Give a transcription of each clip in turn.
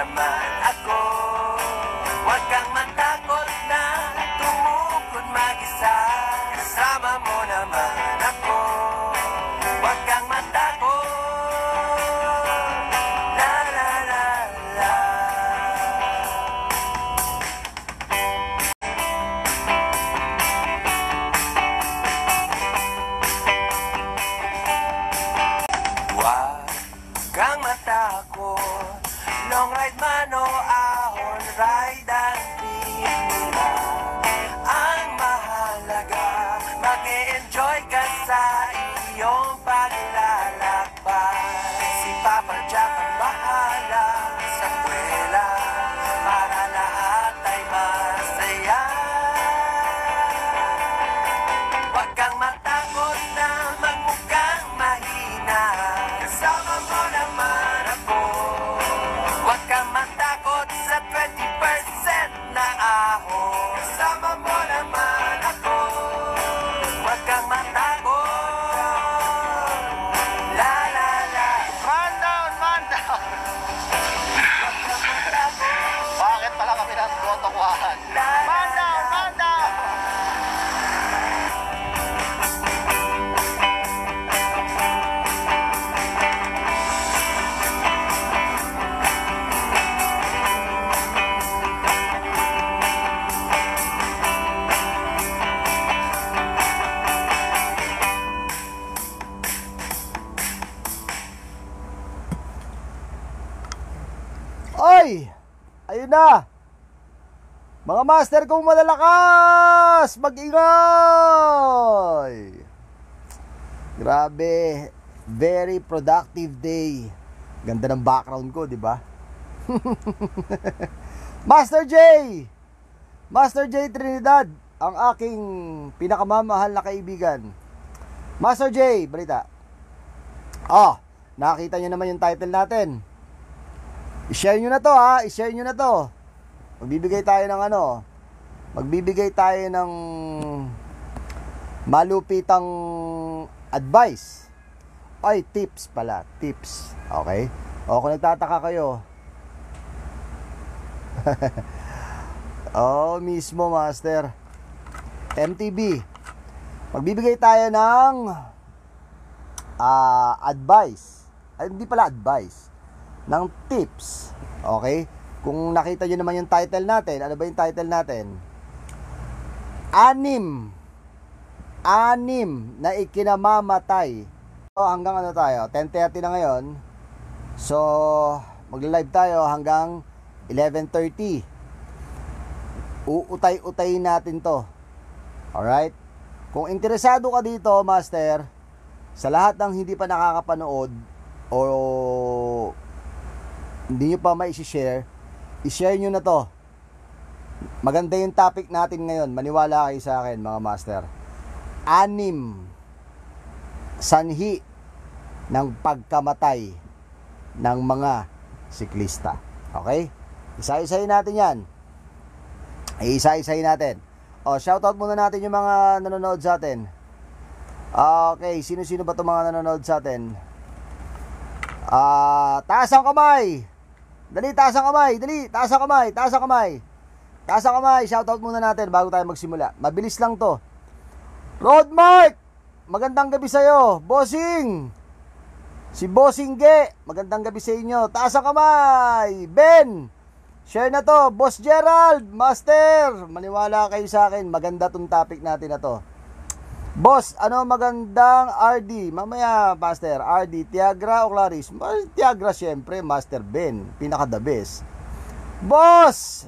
naman ako. Huwag kang matakot na tumukod mag-isa. Kasama mo naman ako. Huwag kang matakot. La la la la. Huwag kang matakot. Long ride man o ahon ride ang nila. Ang mahalaga, mag-e-enjoy ka sa iyong paglalakbay. Si Papa Jack ang bahala sa kwela para lahat ay masaya. Huwag kang matakot na magmukhang mahina. Kasama mo naman ako. Huwag kang matakot sa 20% na ahon. Kasama mo naman ako. Huwag kang matakot. La la la. Man down, man down. Huwag kang matakot. Bakit pala kami ng totokwahan? La la Man down, la. man down. Ay! Ayun na! Mga master kong malalakas! Mag-ingay! Grabe! Very productive day. Ganda ng background ko, di ba? Master J! Master J Trinidad, ang aking pinakamamahal na kaibigan. Master J, balita. Nakita nyo naman yung title natin. I-share nyo na to ha, i-share nyo na to. Magbibigay tayo ng magbibigay tayo ng malupitang advice. Ay, tips pala, tips. Okay? O kung nagtataka kayo. Mismo master. MTB. Magbibigay tayo ng advice. Ay, hindi pala advice. Ng tips. Okay? Kung nakita nyo naman yung title natin, ano ba yung title natin? Anim na ikinamamatay. So, hanggang ano tayo? 10:30 na ngayon. So, magla-live tayo hanggang 11:30. Uutay-utayin natin to. Alright? Kung interesado ka dito, master, sa lahat ng hindi pa nakakapanood o hindi nyo pa mai-share, i-share nyo na to. Maganda yung topic natin ngayon. Maniwala kayo sa akin, mga master. 6 sanhi ng pagkamatay ng mga siklista. Okay? Isa-isahin natin yan. Isa-isahin natin. Shoutout muna natin yung mga nanonood sa atin. Okay, sino-sino ba itong mga nanonood sa atin? Taas ang kamay. Dali, taas ang kamay. Dali, taas ang kamay. Taas ang kamay. Taas ang kamay. Shoutout muna natin bago tayo magsimula. Mabilis lang to. Roadmark, magandang gabi sa'yo. Bossing. Si Bossing Ge, magandang gabi sa inyo. Taas ang kamay. Ben, share na to. Boss Gerald, Master, maniwala kayo sa akin. Maganda tong topic natin na to. Boss, ano magandang RD? Mamaya, Master, RD, Tiagra o Clarice? Tiagra, syempre, Master Ben, pinaka the best. Boss,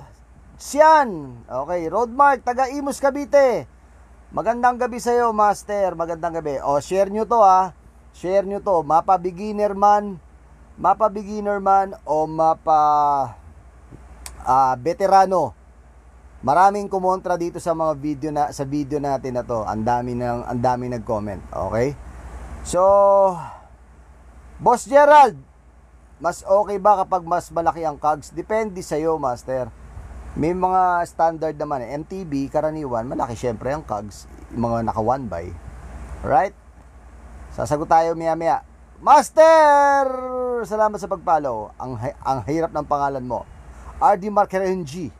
Sian, okay, Roadmark, taga Imus, Cavite. Magandang gabi sa'yo, Master, magandang gabi. Share nyo to ha. Share nyo to. Mapa beginner man o mapa veterano. Maraming kumontra dito sa mga video natin na to. Ang dami nag-comment, okay? So, Boss Gerald, mas okay ba kapag mas malaki ang cogs? Depende sa iyo, Master. May mga standard naman, MTB karaniwan, malaki syempre ang cogs, yung mga naka 1x. Right? Sasagot tayo maya-maya. Master follower, salamat sa pag-follow. Ang hirap ng pangalan mo. RD Markerenji.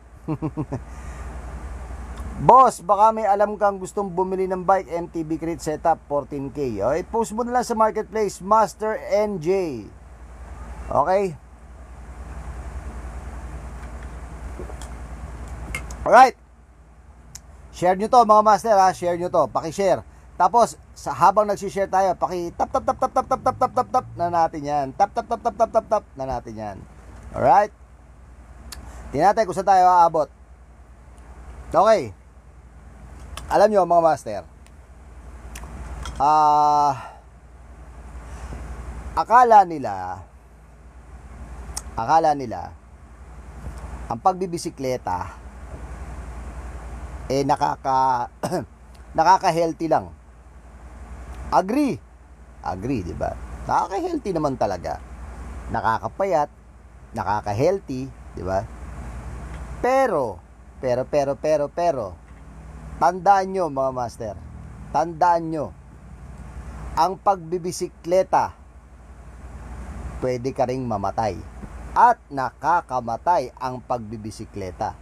Boss, baka may alam kang gustong bumili ng bike, MTB Crate Setup, 14K. Okay, post mo na lang sa marketplace, Master NJ. Okay? Alright. Share nyo to mga master ha. Share nyo to. Paki-share. Tapos, habang nag-share tayo, tap na natin yan. Tap na natin yan. Alright? Tingnan natin kung saan tayo aabot. Okay. Alam nyo mga master, akala nila ang pagbibisikleta nakaka-healthy lang. Agree, di ba? Nakaka-healthy naman talaga. Nakakapayat, nakaka-healthy, di ba? Pero tandaan nyo mga master, tandaan nyo, ang pagbibisikleta, pwede ka ring mamatay. At nakakamatay ang pagbibisikleta.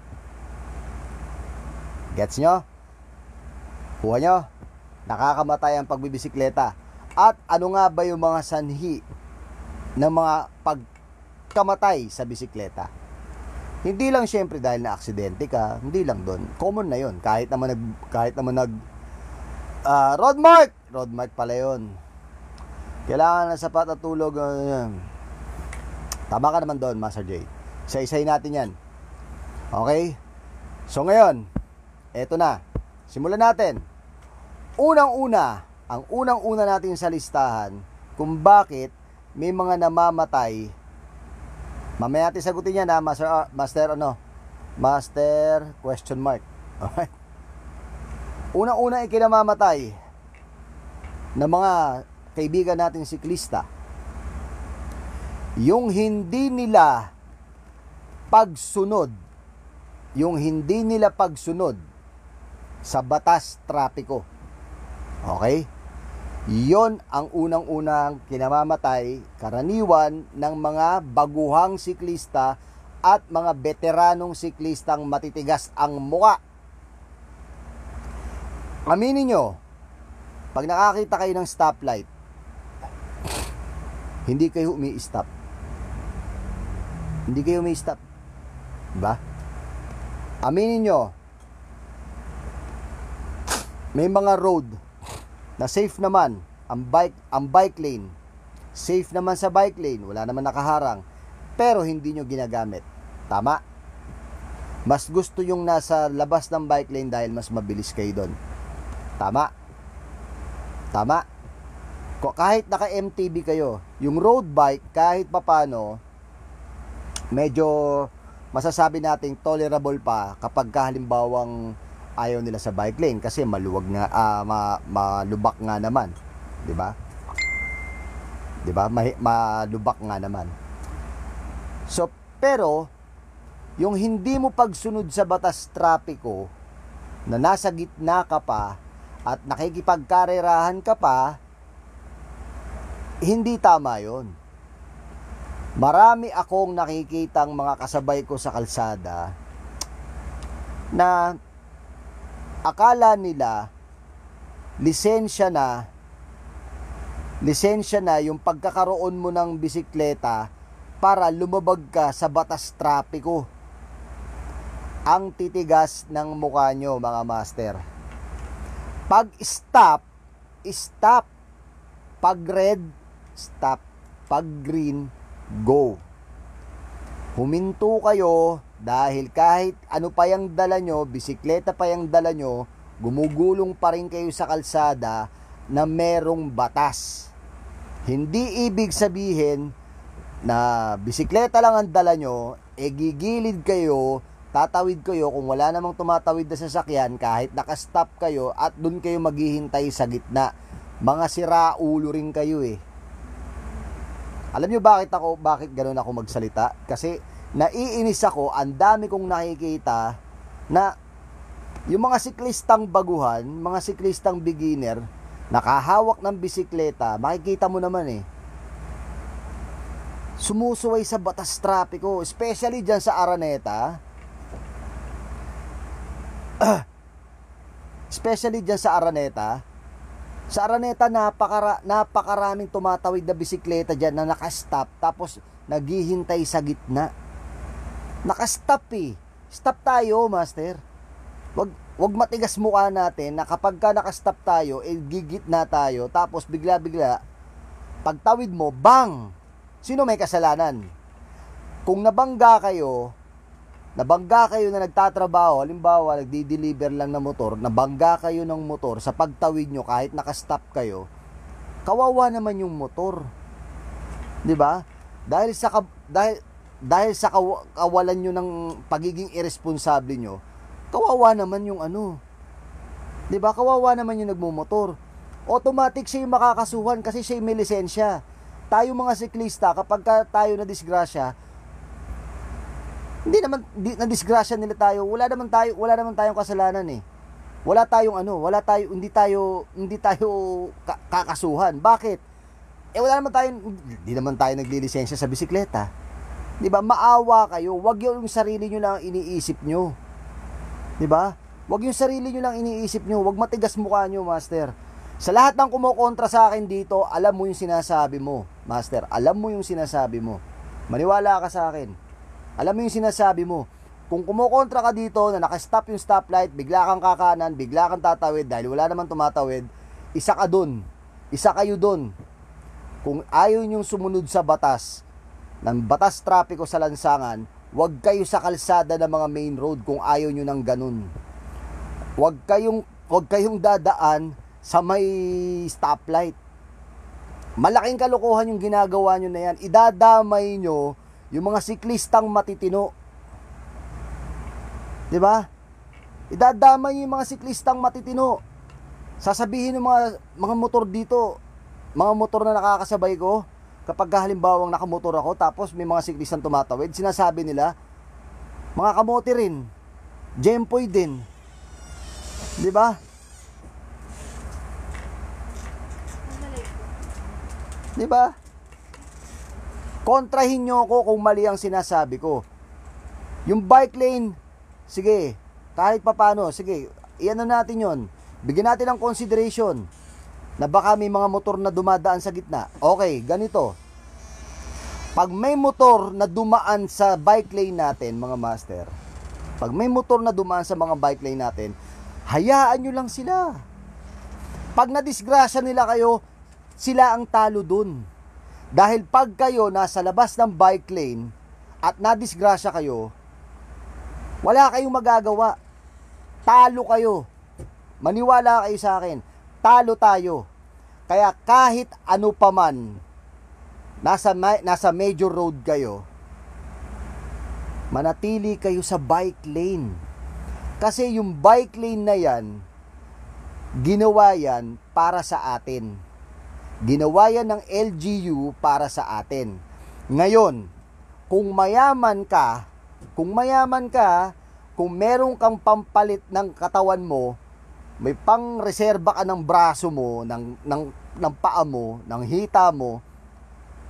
Gets nyo? Kuha nyo? Nakakamatay ang pagbibisikleta. At ano nga ba yung mga sanhi ng mga pagkamatay sa bisikleta? Hindi lang syempre dahil na aksidente ka, hindi lang doon. Common na 'yon. Kahit naman road mark pala 'yon. Kailangan ng sapat at tulog. Tama ka naman doon, Master J. Isa-isay natin 'yan. Okay? So ngayon, eto na. Simulan natin. Ang unang-una natin sa listahan kung bakit may mga namamatay. Mamaya natin sagutin yan ha, Master question mark. Alright. Unang-una ikinamamatay ng mga kaibigan natin siklista, yung hindi nila pagsunod sa batas trapiko. Okay? Yon ang unang-unang kinamamatay, karaniwan ng mga baguhang siklista at mga veteranong siklistang matitigas ang muka. Aminin nyo, pag nakakita kayo ng stoplight, hindi kayo umi-stop. Diba? Aminin nyo, may mga road na safe naman ang bike lane. Safe naman sa bike lane, wala naman nakaharang, pero hindi nyo ginagamit. Tama? Mas gusto yung nasa labas ng bike lane dahil mas mabilis kayo doon. Tama? Kahit naka MTB kayo, yung road bike kahit papano medyo masasabi nating tolerable pa kapag halimbawang ayaw nila sa bike lane kasi malubak nga naman, 'di ba? Malubak nga naman. So, pero yung hindi mo pagsunod sa batas trapiko na nasa gitna ka pa at nakikipagkarerahan ka pa, hindi tama 'yon. Marami akong nakikitang mga kasabay ko sa kalsada na akala nila lisensya na yung pagkakaroon mo ng bisikleta para lumabag ka sa batas trapiko. Ang titigas ng mukha nyo mga master. Pag stop. Pag red, stop. Pag green, go. Huminto kayo dahil kahit ano pa yung dala nyo, bisikleta pa yung dala nyo, gumugulong pa rin kayo sa kalsada na merong batas. Hindi ibig sabihin na bisikleta lang ang dala nyo, gigilid kayo, tatawid kayo kung wala namang tumatawid na sasakyan kahit nakastop kayo at dun kayo maghihintay sa gitna. Mga siraulo rin kayo eh. Alam nyo bakit ganun ako magsalita? Kasi naiinis ako, ang dami kong nakikita na yung mga siklistang baguhan, mga siklistang beginner, nakahawak ng bisikleta, makikita mo naman eh. sumusuway sa batas trapiko, especially dyan sa Araneta. Especially dyan sa Araneta. Sa Araneta, napakaraming tumatawid na bisikleta dyan na nakastop, tapos naghihintay sa gitna. Nakastop eh. Stop tayo, master. Wag matigas mukha natin na kapag ka nakastop tayo, gigitna tayo, tapos bigla-bigla, pagtawid mo, bang! Sino may kasalanan? Kung nabangga kayo na nagtatrabaho, halimbawa, nagdi-deliver lang ng motor, nabangga kayo ng motor sa pagtawid nyo kahit nakastop kayo, kawawa naman yung motor. 'Di ba? Dahil sa kawalan nyo ng pagiging irresponsible nyo, kawawa naman yung 'di ba? Kawawa naman yung nagmumotor. Automatic siya yung makakasuhan kasi siya may lisensya. Tayo mga siklista, kapag tayo na disgrasya, hindi na disgrasya nila tayo. Wala naman tayong kasalanan eh. Hindi tayo kakasuhan. Bakit? Hindi naman tayo naglilisensya sa bisikleta. 'Di ba? Maawa kayo. Wag yung sarili niyo lang iniisip niyo. 'Di ba? Wag yung sarili niyo lang iniisip niyo. Wag matigas mukha niyo, master. Sa lahat ng kumokontra sa akin dito, alam mo yung sinasabi mo, master. Alam mo yung sinasabi mo. Maniwala ka sa akin. Alam mo yung sinasabi mo. Kung kumukontra ka dito na nakastop yung stoplight, bigla kang kakanan, bigla kang tatawid dahil wala naman tumatawid, isa ka dun. Isa kayo dun. Kung ayaw nyong sumunod sa batas, ng batas trapiko sa lansangan, huwag kayo sa kalsada ng mga main road kung ayaw nyo ng ganun. Huwag kayong dadaan sa may stoplight. Malaking kalokohan yung ginagawa nyo na yan. Idadamay nyo yung mga siklistang matitino. 'Di ba? Idadamay yung mga siklistang matitino. Sasabihin ng mga motor dito, mga motor na nakakasabay ko, kapag halimbawang nakamotor ako tapos may mga siklistang tumatawid, sinasabi nila, mga kamote rin, Jempoy din. 'Di ba? 'Di ba? Kontrahin nyo ako kung mali ang sinasabi ko. Yung bike lane, sige, kahit papano, sige, iyan natin yon. Bigyan natin ng consideration na baka may mga motor na dumadaan sa gitna. Okay, ganito. Pag may motor na dumaan sa bike lane natin, mga master, pag may motor na dumaan sa mga bike lane natin, hayaan nyo lang sila. Pag nadisgrasya nila kayo, sila ang talo dun. Dahil pag kayo nasa labas ng bike lane at nadisgrasya kayo, wala kayong magagawa. Talo kayo. Maniwala kayo sa akin. Talo tayo. Kaya kahit ano pa man, nasa major road kayo, manatili kayo sa bike lane. Kasi yung bike lane na yan, ginawa yan para sa atin. Ginawa yan ng LGU para sa atin. Ngayon, kung mayaman ka, kung meron kang pampalit ng katawan mo, may pang-reserba ka ng braso mo, ng paa mo, ng hita mo,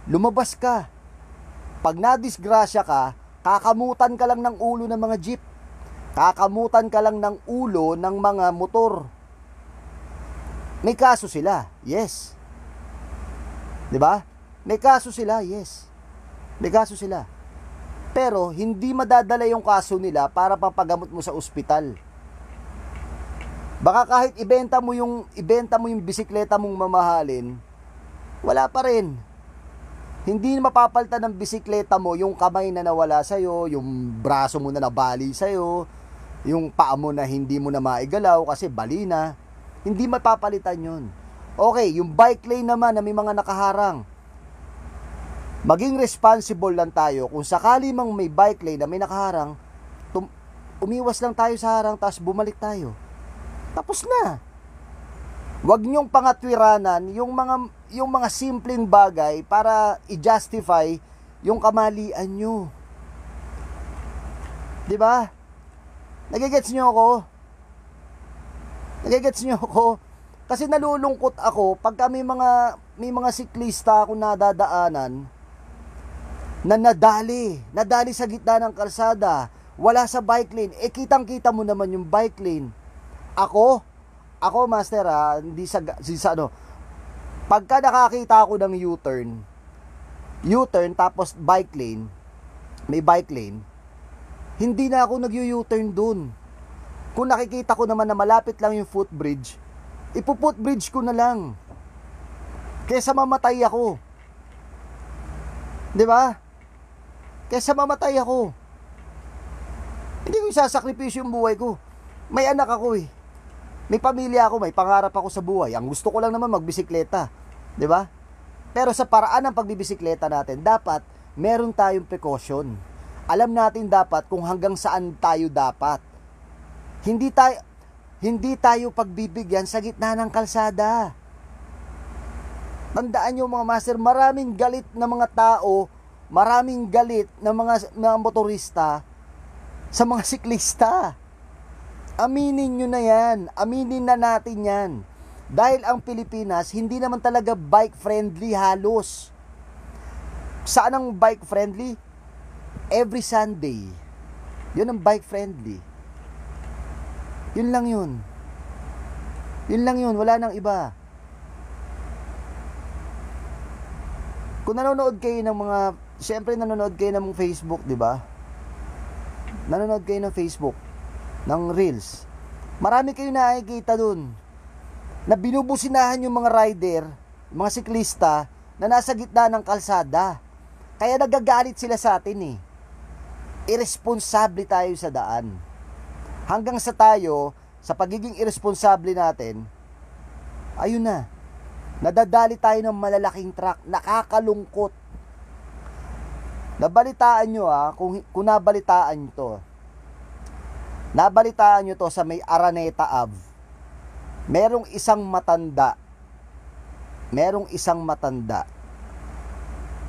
lumabas ka. Pag nadisgrasya ka, kakamutan ka lang ng ulo ng mga jeep. Kakamutan ka lang ng ulo ng mga motor. May kaso sila, yes. 'Di ba? May kaso sila, yes. May kaso sila. Pero hindi madadala yung kaso nila para papagamot mo sa ospital. Baka kahit ibenta mo yung bisikleta mong mamahalin, wala pa rin. Hindi mapapalitan ng bisikleta mo yung kamay na nawala sa'yo, yung braso mo na nabali sa'yo, yung paa mo na hindi mo na maigalaw kasi bali na. Hindi mapapalitan yun. Okay, yung bike lane naman na may mga nakaharang. Maging responsible lang tayo. Kung sakali mang may bike lane na may nakaharang, umiwas lang tayo sa harang, tapos bumalik tayo. Tapos na. Huwag niyong pangatwiranan yung mga simpleng bagay para i-justify yung kamalian nyo. 'Di ba? Nagigets niyo ako? Nagigets niyo ako? Kasi nalulungkot ako pag may mga siklista ako nadadaanan na nadali sa gitna ng kalsada, wala sa bike lane. Kitang-kita mo naman yung bike lane. Ako master hindi sa ano, pagka nakakita ako ng U-turn tapos bike lane, may bike lane, hindi na ako nag-U-turn dun. Kung nakikita ko naman na malapit lang yung footbridge, ipo-footbridge ko na lang. Kesa mamatay ako. 'Di ba? Kesa mamatay ako. Hindi ko isasakripisyo yung buhay ko. May anak ako eh. May pamilya ako, may pangarap ako sa buhay. Ang gusto ko lang naman magbisikleta. 'Di ba? Pero sa paraan ng pagbibisikleta natin, dapat meron tayong precaution. Alam natin dapat kung hanggang saan tayo dapat. Hindi tayo pagbibigyan sa gitna ng kalsada. Tandaan nyo mga master, maraming galit na mga tao, maraming galit na mga motorista sa mga siklista. Aminin nyo na yan. Aminin na natin yan. Dahil ang Pilipinas, hindi naman talaga bike friendly halos. Saan ang bike friendly? Every Sunday. Yun ang bike friendly. Yun lang yun. Yun lang yun. Wala nang iba. Kung nanonood kayo ng mga, siyempre nanonood kayo ng Facebook, di ba? Nanonood kayo ng Facebook, ng Reels. Marami kayo nakikita dun na binubusinahan yung mga rider, mga siklista na nasa gitna ng kalsada. Kaya nagagalit sila sa atin eh. Irresponsable tayo sa daan. Hanggang sa tayo, sa pagiging irresponsable natin, ayun na, nadadali tayo ng malalaking truck. Nakakalungkot. Nabalitaan nyo kung nabalitaan nyo to. Nabalitaan nyo to sa may Araneta Ave. Merong isang matanda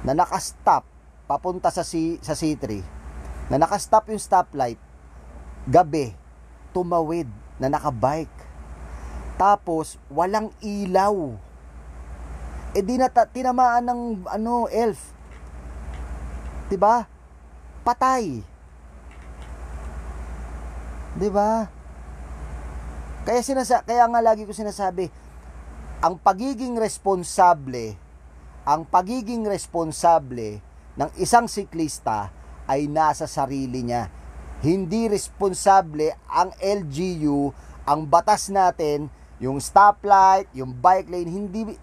na nakastop papunta sa C3. Na nakastop yung stoplight. Gabi, tumawid na nakabike. Tapos walang ilaw. Di na tinamaan ng elf. 'Di ba? Patay. 'Di ba? Kaya nga lagi ko sinasabi, ang pagiging responsable ng isang siklista ay nasa sarili niya. Hindi responsable ang LGU, ang batas natin, yung stoplight, yung bike lane,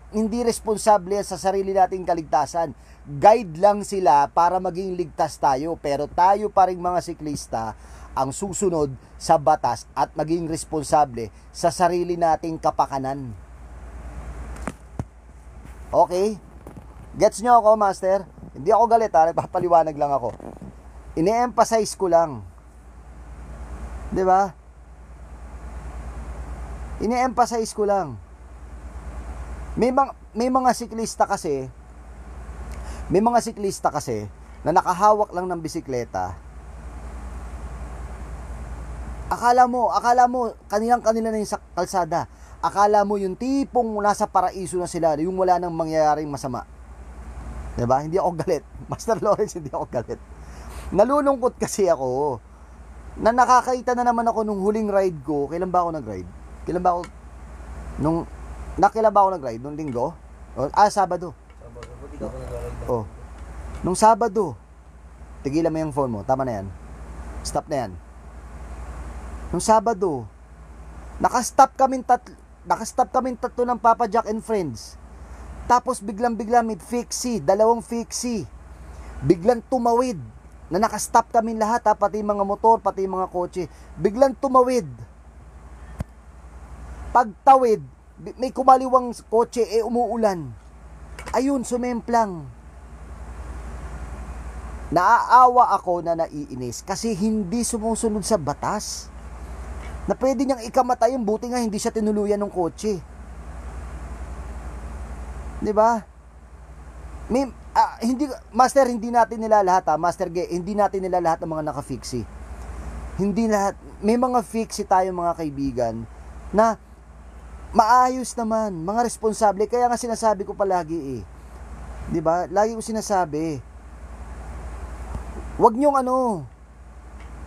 hindi responsable sa sarili nating kaligtasan. Guide lang sila para maging ligtas tayo, pero tayo pa ring mga siklista ang susunod sa batas at maging responsable sa sarili nating kapakanan. Okay? Gets nyo ako, master? Hindi ako galit nagpapaliwanag lang ako. Ine-emphasize ko lang. 'Di ba? Ine-emphasize ko lang. May mga siklista kasi na nakahawak lang ng bisikleta. Akala mo kanila na yung kalsada. Akala mo yung tipong nasa paraiso na sila, yung wala nang mangyayaring masama. 'Di ba? Hindi ako galit. Master Lawrence, hindi ako galit. Nalulungkot kasi ako na nakakaita na naman ako nung huling ride ko. Kailan ba ako nag-ride? Kailan ba ako nag-ride? Nung linggo? Sabado. Oh. Nung Sabado. Tigilan mo yung phone mo. Tama na yan. Stop na yan. Nung Sabado, nakastop kaming tatlo ng Papa Jack and Friends. Tapos biglang may dalawang fixie. Biglang tumawid. Na nakastop kami lahat, pati mga motor, pati mga kotse. Biglang tumawid. Pagtawid, may kumaliwang kotse, umuulan. Ayun, sumemplang. Naaawa ako na naiinis kasi hindi sumusunod sa batas. Na pwede niyang ikamatay, buti nga hindi siya tinuluyan ng kotse. 'Di ba? Hindi natin nila lahat Master G, hindi natin nila lahat ng mga naka-fixie. Hindi lahat. May mga fixie tayo mga kaibigan na maayos naman, mga responsable. Kaya nga sinasabi ko palagi 'di ba? Lagi ko sinasabi, Wag niyong ano,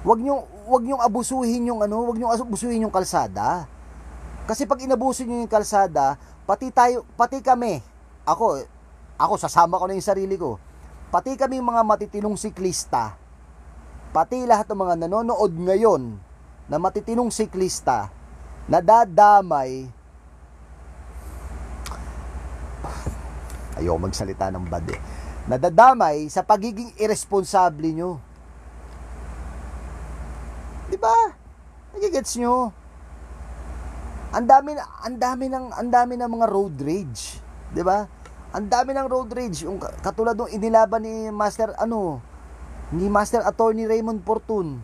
wag niyong abusuhin yung ano, wag niyong abusuhin yung kalsada. Kasi pag inabuso niyo yung kalsada, pati kami, ako sasama ko na yung sarili ko. Pati kami mga matitinong siklista, pati lahat ng mga nanonood ngayon na matitinong siklista, nadadamay, ayoko magsalita ng bad eh, nadadamay sa pagiging irresponsable nyo. Di ba? Nagigets nyo? Ang dami ng mga road rage, 'di ba? Ang dami ng road rage, yung katulad ng inilaban ni Master Attorney Raymond Portun.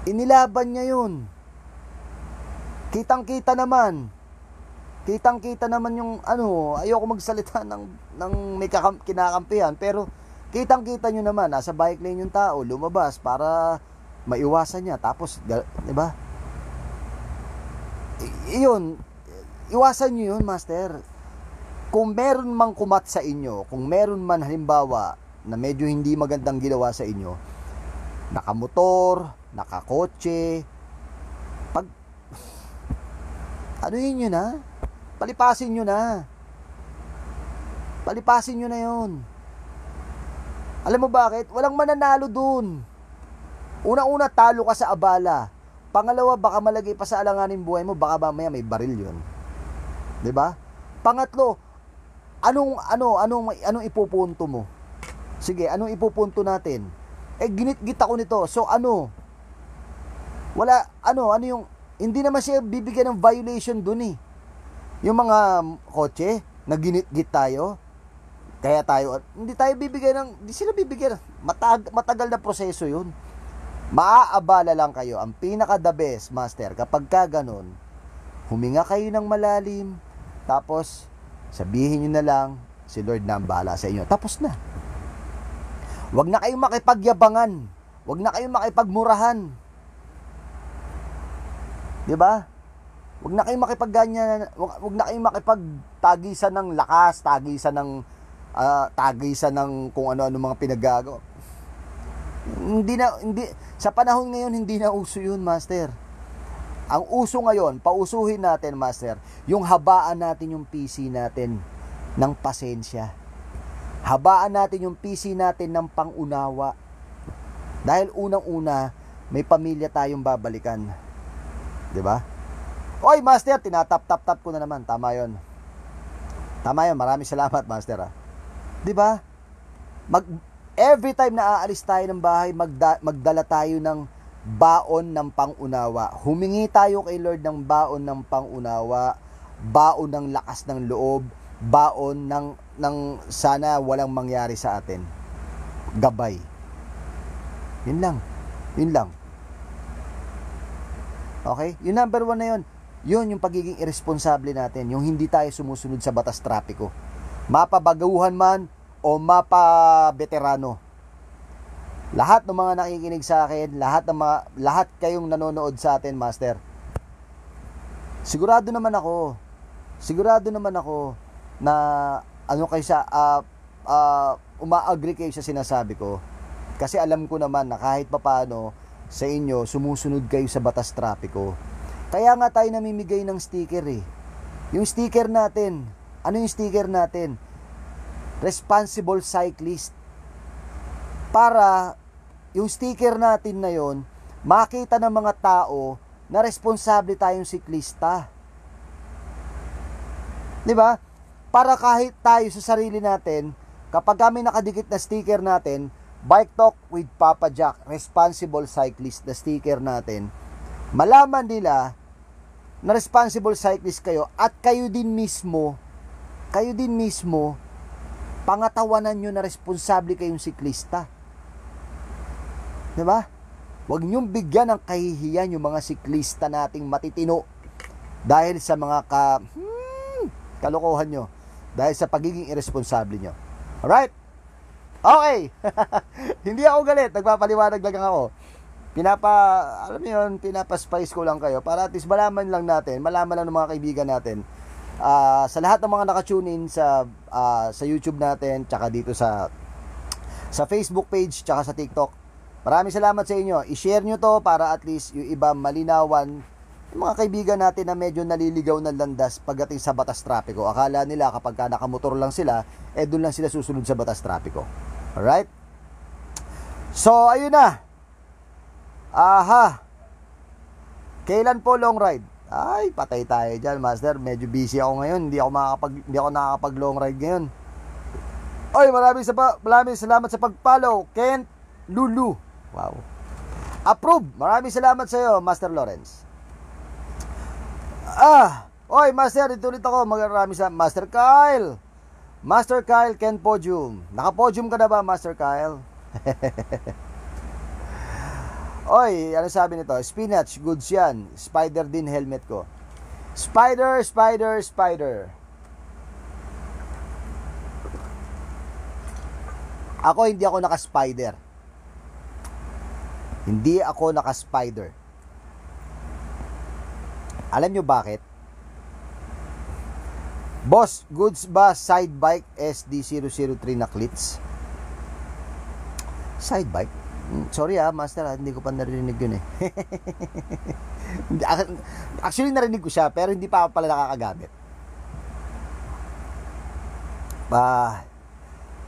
Inilaban niya 'yun. Kitang-kita naman yung ayoko magsalita ng may kinakampihan, pero kitang-kita nyo naman, nasa bike lane yung tao, lumabas para maiwasan niya, tapos 'di ba? Iyon, iwasan nyo yun, Master. Kung meron mang kumat sa inyo, kung meron man halimbawa na medyo hindi magandang ginawa sa inyo, nakamotor, nakakotse, anuhin nyo na, palipasin nyo na yun. Alam mo bakit? Walang mananalo dun. Una-una, talo ka sa abala. Pangalawa, baka malagay pa sa alanganin buhay mo, baka mamaya may baril yun. 'Di ba? Pangatlo, anong ipupunto mo? Sige, anong ipupunto natin? Ginit-git ako nito. So wala, yung, hindi naman siya bibigyan ng violation dun eh. Yung mga kotse, na ginit-git tayo, kaya tayo, hindi sila bibigyan. Matagal na proseso yun. Maaabala lang kayo. Ang pinaka the best, Master, kapag ka ganun, huminga kayo ng malalim, tapos sabihin nyo na lang, si Lord na ang bahala sa inyo. Tapos na. Huwag na kayong makipagyabangan. Huwag na kayong makipagmurahan. Diba? Huwag na kayong makipagganyan. Huwag na kayong makipagtagisan ng lakas, tagisan ng kung ano-ano mga pinagagawa. Hindi sa panahon ngayon hindi na uso yun, Master. Ang uso ngayon, pausuhin natin, Master, yung habaan natin yung PC natin ng pasensya. Habaan natin yung PC natin ng pangunawa. Dahil unang-una, may pamilya tayong babalikan. 'Di ba? Oy, Master, tinatap-tap-tap ko na naman. Tama 'yon. Maraming salamat, Master. 'Di ba? Every time na aalis tayo ng bahay, magdala tayo ng baon ng pangunawa. Humingi tayo kay Lord ng baon ng pangunawa, baon ng lakas ng loob, baon ng sana walang mangyari sa atin. Gabay. Yun lang. Okay? Yung number 1 na yun. Yun yung pagiging irresponsible natin. Yung hindi tayo sumusunod sa batas trapiko. Mapabaguhan man o mapa-veterano. Lahat ng mga nakikinig sa akin, lahat kayong nanonood sa atin, Master. Sigurado naman ako na uma-agree kayo sa sinasabi ko. Kasi alam ko naman na kahit papaano sa inyo sumusunod kayo sa batas trapiko. Kaya nga tayo namimigay ng sticker eh. Yung sticker natin, ano yung sticker natin? Responsible cyclist. Para yung sticker natin na yon makita ng mga tao na responsable tayong siklista. 'Di ba? Para kahit tayo sa sarili natin, kapag kami nakadikit na sticker natin, Bike Talk with Papa Jack, responsible cyclist na sticker natin, malaman nila na responsible cyclist kayo at kayo din mismo pangatawanan nyo na responsable kayong siklista. Diba? Huwag nyong bigyan ng kahihiyan yung mga siklista nating matitino dahil sa mga kalokohan nyo, dahil sa pagiging irresponsable nyo. Alright? Okay. Hindi ako galit, nagpapaliwanag lang ako. Pinapaspice ko lang kayo para at least malaman lang ng mga kaibigan natin. Sa lahat ng mga naka-tune in sa YouTube natin, tsaka dito sa sa Facebook page tsaka sa TikTok. Maraming salamat sa inyo. I-share nyo to para at least yung iba malinawan, yung mga kaibigan natin na medyo naliligaw ng landas pagdating sa batas trapiko. Akala nila kapag ka nakamotor lang sila, doon lang sila susunod sa batas trapiko. Alright? So, ayun na. Aha. Kailan po long ride? Ay, patay tayo dyan, Master. Medyo busy ako ngayon. Hindi ako nakakapag long ride ngayon. Ay, maraming salamat sa pag-follow. Kent Lulu. Wow. Approve. Maraming salamat sa iyo, Master Lawrence. Oy, Master, dito ulit ako. Maraming salamat, Master Kyle. Master Kyle, Ken Podium. Naka-podium ka na ba, Master Kyle? Oy, ano sabi nito? Spinach, goods yan. Spider din helmet ko. Spider. Ako, hindi ako naka-spider. Hindi ako naka-spider. Alam nyo bakit? Boss, goods ba side bike SD003 na cleats? Side bike? Sorry Master, hindi ko pa narinig yun eh. Actually, narinig ko siya, pero hindi pa ako pala nakakagamit.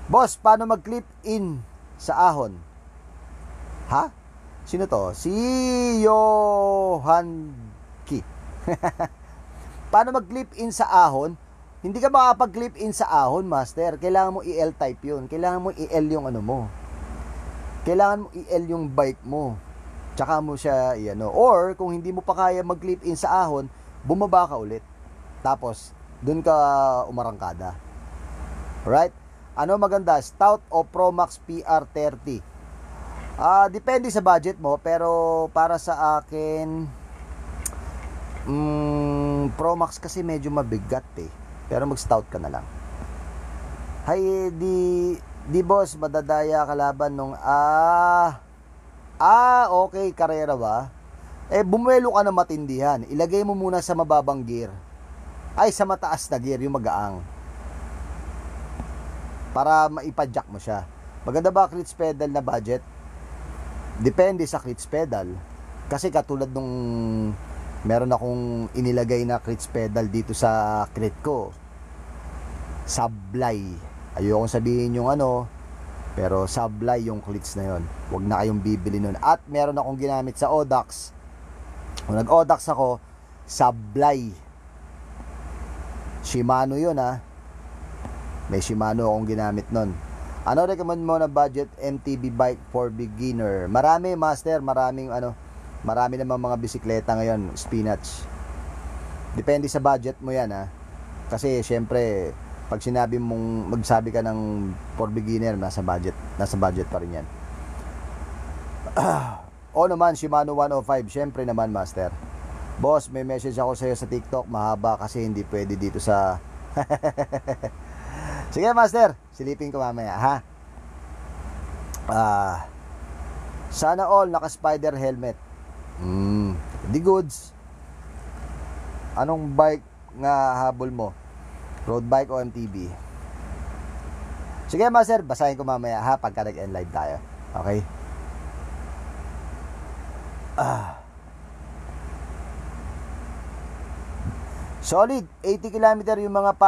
Boss, paano mag-clip in sa ahon? Ha? Sino to? Si Johan Ki. Paano mag-clip in sa ahon? Hindi ka makapag-clip in sa ahon, Master. Kailangan mo i-L-type yun. Kailangan mo i-L yung ano mo. Kailangan mo i-L yung bike mo. Tsaka mo siya i-ano. Or, kung hindi mo pa kaya mag-clip in sa ahon, bumaba ka ulit. Tapos, dun ka umarangkada. Alright? Ano maganda? Stout o Pro Max PR30? Depende sa budget mo, pero para sa akin, Pro Max kasi medyo mabigat eh. Pero mag-stout ka na lang. Hay, di boss, madadaya kalaban nung okay, karera ba? Bumuelo ka na matindihan. Ilagay mo muna sa mababang gear. Ay, sa mataas na gear, yung magaang. Para maipadjak mo siya. Maganda ba clutch pedal na budget? Depende sa clutch pedal. Kasi katulad nung meron akong inilagay na clutch pedal dito sa crit ko. Sablay. Ayokong sabihin yung ano, pero sablay yung clutch na yon. Huwag na kayong bibili nun. At meron akong ginamit sa Odax. Kung nag-Odax ako, sablay. Shimano yun May Shimano akong ginamit nun. Ano recommend mo na budget MTB bike for beginner? Marami, Master, marami namang mga bisikleta ngayon, Spinach. Depende sa budget mo yan Kasi syempre, pag magsabi ka ng for beginner, nasa budget pa rin yan. Naman, Shimano 105, syempre naman, Master. Boss, may message ako sa'yo sa TikTok, mahaba kasi hindi pwede dito sa... Sige, Master, silipin ko mamaya, sana all naka-spider helmet. The goods. Anong bike nga habol mo? Road bike o MTB? Sige, Master, basahin ko mamaya pagka nag-end live tayo. Okay? Solid 80 km yung mga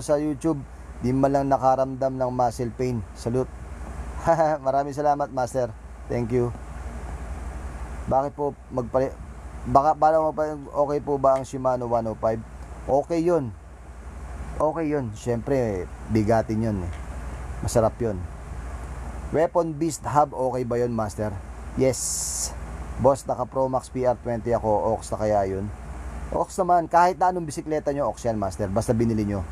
sa YouTube, di man lang nakaramdam ng muscle pain. Salute. Maraming salamat, Master. Thank you. Bakit po okay po ba ang Shimano 105? Okay yun. Siyempre, bigatin yun Masarap yun. Weapon Beast Hub, okay ba yun, Master? Yes. Boss, naka Pro Max PR20 ako. Ox na kaya yun? Ox naman, kahit na anong bisikleta nyo, Ox yan, Master. Basta binili nyo.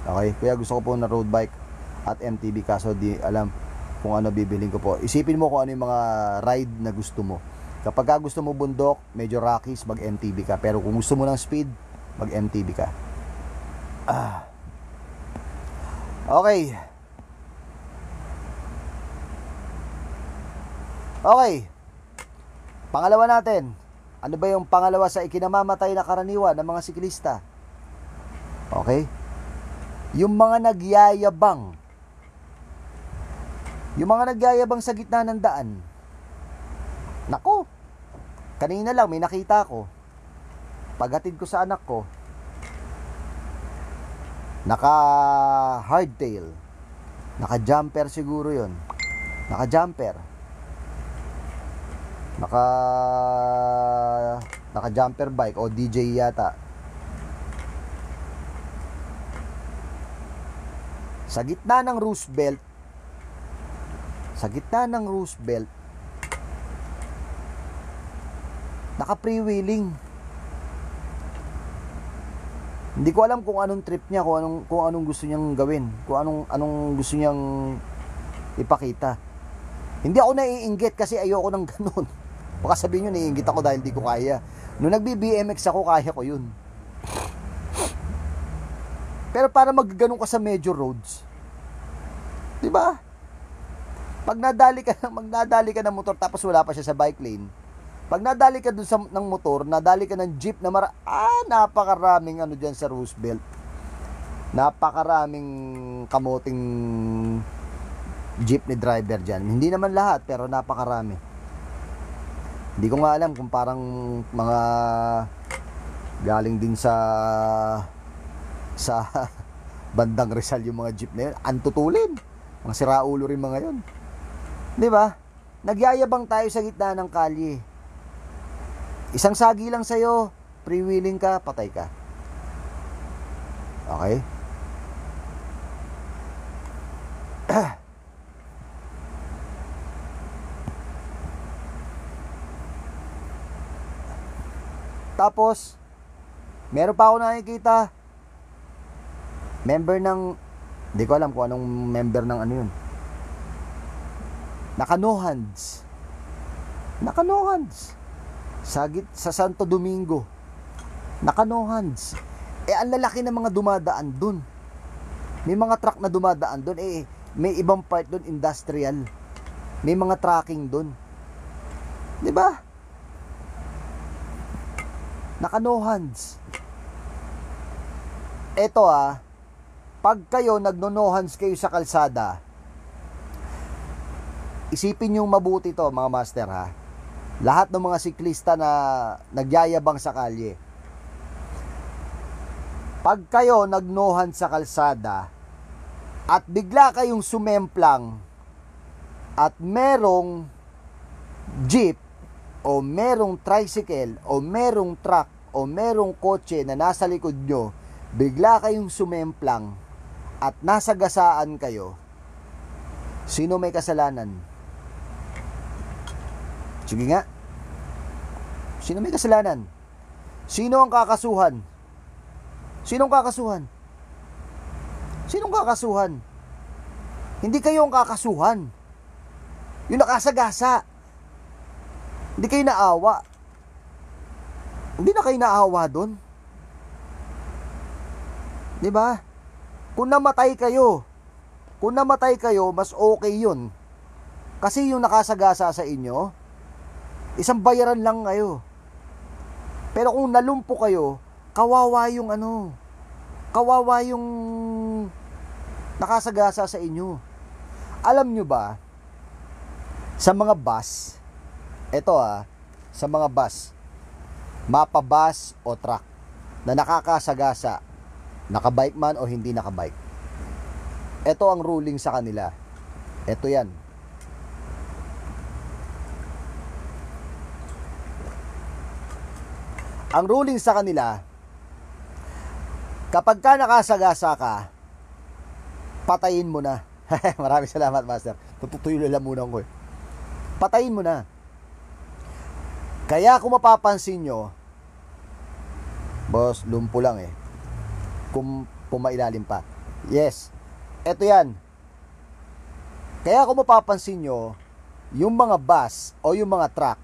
Okay? Kaya gusto ko po na road bike at MTB, kaso di alam kung ano bibilin ko po. Isipin mo kung ano yung mga ride na gusto mo. Kapag gusto mo bundok, medyo rockies, mag MTB ka. Pero kung gusto mo ng speed, mag MTB ka. Okay. Pangalawa natin. Ano ba yung pangalawa sa ikinamamatay na karaniwan ng mga siklista? Okay? Yung mga nagyayabang Yung mga nagyayabang sa gitna ng daan. Nako, kanina lang may nakita ko. Paghatid ko sa anak ko, naka hardtail, naka jumper siguro yon, naka jumper, naka jumper bike o DJ yata. Sa gitna ng Roosevelt, naka freewheeling. Hindi ko alam kung anong trip niya, kung anong gusto niyang gawin, kung anong gusto niyang ipakita. Hindi ako naiinggit kasi ayoko ng ganun. Baka sabihin niyo naiinggit ako dahil di ko kaya. Nung nagbi-BMX ako, kaya ko 'yun. Pero para magganun ka sa major roads, 'di ba? Pag nadali ka ng motor tapos wala pa siya sa bike lane. Pag nadali ka dun ng motor, nadali ka ng jeep na napakaraming ano dyan sa Roosevelt. Napakaraming kamoting jeepney driver dyan. Hindi naman lahat, pero napakarami. Hindi ko nga alam kung parang mga galing din sa bandang Rizal yung mga jeep na yun. Antutulin. Mga siraulo rin mga yun. Di ba? Nagyayabang tayo sa gitna ng kalye. Isang sagi lang sa'yo, freewheeling ka, patay ka. Okay? Tapos, meron pa ako nakikita, member ng, hindi ko alam kung anong member ng ano yun. Naka-no hands. Sa Santo Domingo, naka no hands. Ang lalaki ng mga dumadaan dun. May mga truck na dumadaan dun. May ibang part dun industrial. May mga trucking dun. 'Di ba? Naka no hands. Eto pag kayo nagno-no hands kayo sa kalsada, isipin niyo mabuti to mga master Lahat ng mga siklista na nagyayabang sa kalye. Pag kayo nagnohan sa kalsada at bigla kayong sumemplang at merong jeep o merong tricycle o merong truck o merong kotse na nasa likod nyo, bigla kayong sumemplang at nasagasaan kayo, sino may kasalanan? Sige nga. Sino may kasalanan? Sino ang kakasuhan? Sinong kakasuhan? Hindi kayo ang kakasuhan. Yung nakasagasa. Hindi kayo naawa. Hindi na kayo naawa doon. 'Di ba? Kung namatay kayo, mas okay 'yun. Kasi yung nakasagasa sa inyo, isang bayaran lang kayo. Pero kung nalumpo kayo, kawawa yung nakasagasa sa inyo. Alam nyo ba, sa mga bus, sa mga bus, mapabus o truck, na nakakasagasa, nakabike man o hindi nakabike, ito ang ruling sa kanila. Ito yan. Ang ruling sa kanila, kapag ka nakasagasa ka, patayin mo na. Maraming salamat, Master. Tutuyo lang muna ko Patayin mo na. Kaya kung mapapansin nyo, boss, lumpo lang kung pumailalim pa. Yes, eto yan. Kaya kung mapapansin nyo, yung mga bus o yung mga truck,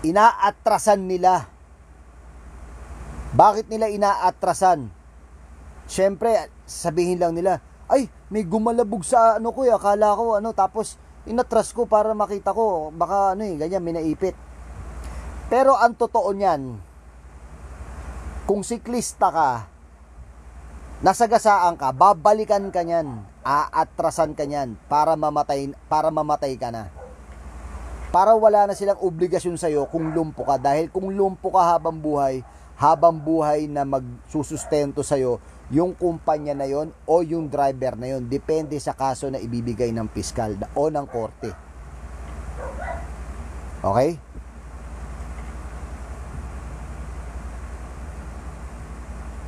inaatrasan nila. Bakit nila inaatrasan? Siyempre, sabihin lang nila, ay, may gumalabog sa akala ko tapos inatras ko para makita ko, baka ganyan, may naipit. Pero ang totoo niyan, kung siklista ka, nasagasaan ka, babalikan ka niyan, aatrasan ka niyan para mamatay ka na. Para wala na silang obligasyon sa iyo kung lumpo ka, dahil kung lumpo ka habang buhay na magsusustento sa iyo yung kumpanya na yon o yung driver na yon, depende sa kaso na ibibigay ng piskal o ng korte. Okay?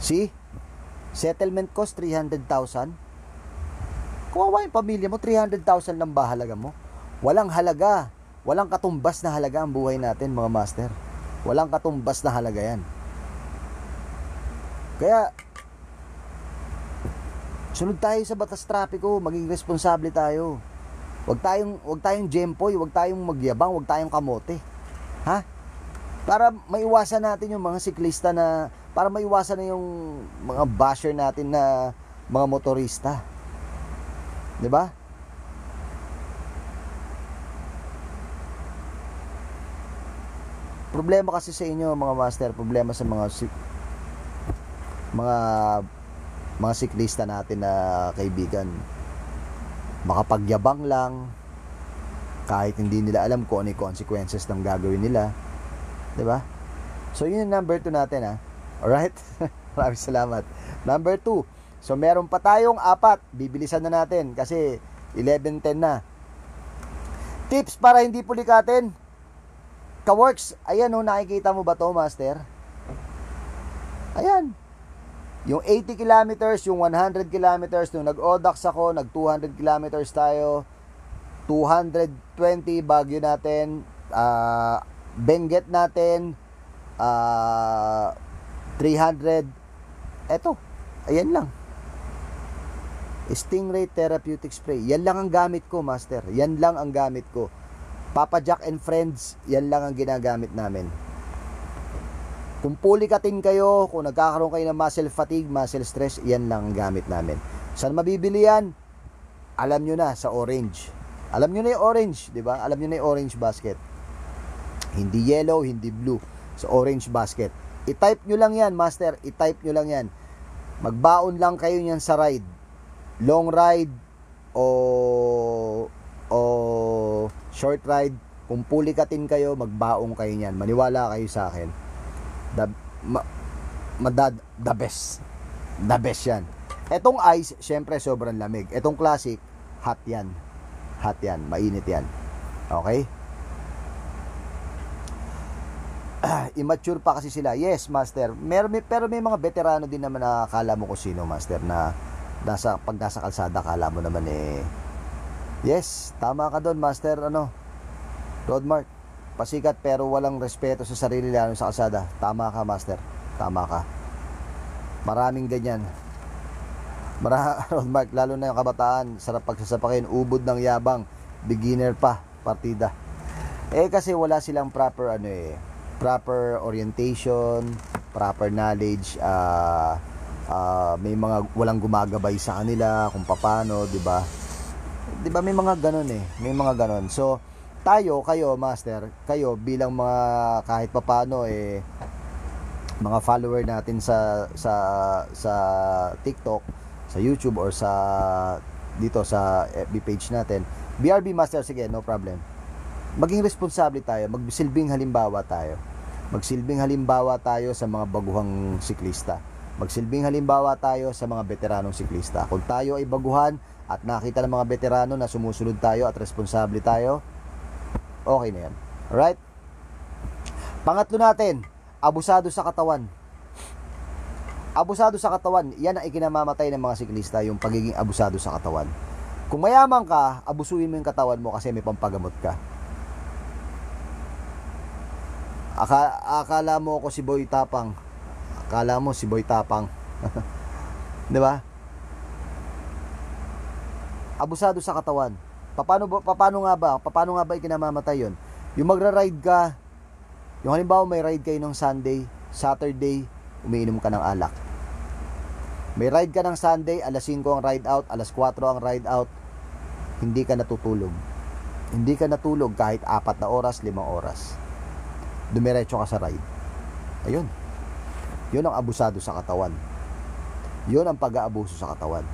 See? Settlement cost 300,000. Kawawa yung pamilya mo, 300,000 lang ba halaga mo? Walang halaga. Walang katumbas na halaga ang buhay natin, mga master. Walang katumbas na halaga yan. Kaya, sunod tayo sa batas trapiko, maging responsable tayo. Huwag tayong jempoy, huwag tayong magyabang, huwag tayong kamote. Ha? Para maiwasan natin yung mga siklista para maiwasan na yung mga basher natin na mga motorista. 'Di ba? Problema kasi sa inyo, mga master, problema sa mga siklista natin na kaibigan. Makapagyabang lang kahit hindi nila alam kung ano yung consequences ng gagawin nila. 'Di ba? So yun yung number 2 natin, ha. Alright? Maraming salamat. Number 2. So meron pa tayong 4. Bibilisan na natin kasi 11:10 na. Tips para hindi pulikatin. Ka-works, ayan o, nakikita mo ba to, master? Ayan. Yung 80 kilometers, yung 100 kilometers, nung nag-ODAX ako, nag 200 kilometers tayo, 220 Baguio natin, Benguet natin, 300. Eto, ayan lang. Stingray Therapeutic Spray. Yan lang ang gamit ko, master. Yan lang ang gamit ko. Papa Jack and Friends, yan lang ang ginagamit namin. Kung pulikatin kayo, kung nagkakaroon kayo ng muscle fatigue, muscle stress, yan lang ang gamit namin. Saan mabibili yan? Alam nyo na, sa Orange. Alam nyo na yung Orange, di ba? Alam nyo na yung Orange basket. Hindi yellow, hindi blue. Sa Orange basket. I-type nyo lang yan, master. I-type nyo lang yan. Magbaon lang kayo niyan sa ride. Long ride o short ride. Kung pulikatin kayo, magbaong kayo niyan. Maniwala kayo sa akin. The best. The best yan. Etong ice, syempre sobrang lamig. Etong classic, hot yan. Hot yan. Mainit yan. Okay? Immature pa kasi sila. Yes, master. Pero may mga veterano din naman na akala mo kung sino, master, na pag nasa kalsada, akala mo naman yes, tama ka doon, master. Roadmark, pasikat pero walang respeto sa sarili, lalo sa kalsada. Tama ka, master. Tama ka. Maraming ganyan. Roadmark, lalo na yung kabataan, sarap pagsasapakin, ubod ng yabang, beginner pa, partida. Kasi wala silang proper proper orientation, proper knowledge, may mga walang gumagabay sa kanila kung paano, 'di ba? 'Di ba may mga ganun may mga ganun. So, kayo master, kayo bilang mga kahit papaano mga follower natin sa TikTok, sa YouTube or dito sa FB page natin. BRB master, sige, no problem. Maging responsable tayo, magsilbing halimbawa tayo. Magsilbing halimbawa tayo sa mga baguhang siklista. Magsilbing halimbawa tayo sa mga veteranong siklista. Kung tayo ay baguhan at nakita ng mga veterano na sumusunod tayo at responsable tayo, okay na yan. Alright? Pangatlo natin, abusado sa katawan. Abusado sa katawan, yan ang ikinamamatay ng mga siklista, yung pagiging abusado sa katawan. Kung mayaman ka, abusuin mo yung katawan mo kasi may pampagamot ka. Akala mo ako si Boy Tapang. Akala mo si Boy Tapang. 'Di ba? Abusado sa katawan. Paano nga ba ikinamamatay 'yon? Yung magra-ride ka, yung halimbawa may ride kayo ng Sunday, Saturday, umiinom ka ng alak. May ride ka ng Sunday, alas 5 ang ride out, alas 4 ang ride out. Hindi ka natutulog. Hindi ka natulog kahit 4 na oras, 5 oras. Dumiretso ka sa ride. Ayun. Yun ang abusado sa katawan. Yun ang pag-aabuso sa katawan.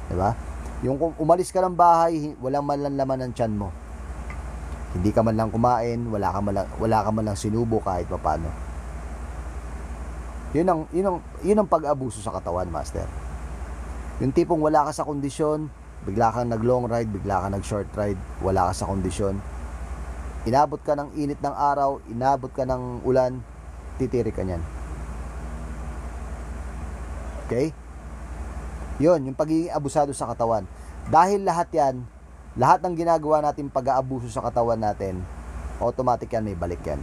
Diba? Yung kung umalis ka ng bahay, walang man lang laman ng tiyan mo. Hindi ka man lang kumain, wala ka man lang sinubo kahit papaano. Yun ang pag-aabuso sa katawan, master. Yung tipong wala ka sa kondisyon, bigla kang nag-long ride, bigla kang nag-short ride, wala ka sa kondisyon. Inabot ka ng init ng araw, inabot ka ng ulan, titiri ka niyan. Okay? Yun, yung pagiging abusado sa katawan. Dahil lahat yan, lahat ng ginagawa natin pag-aabuso sa katawan natin, automatic yan, may balik yan.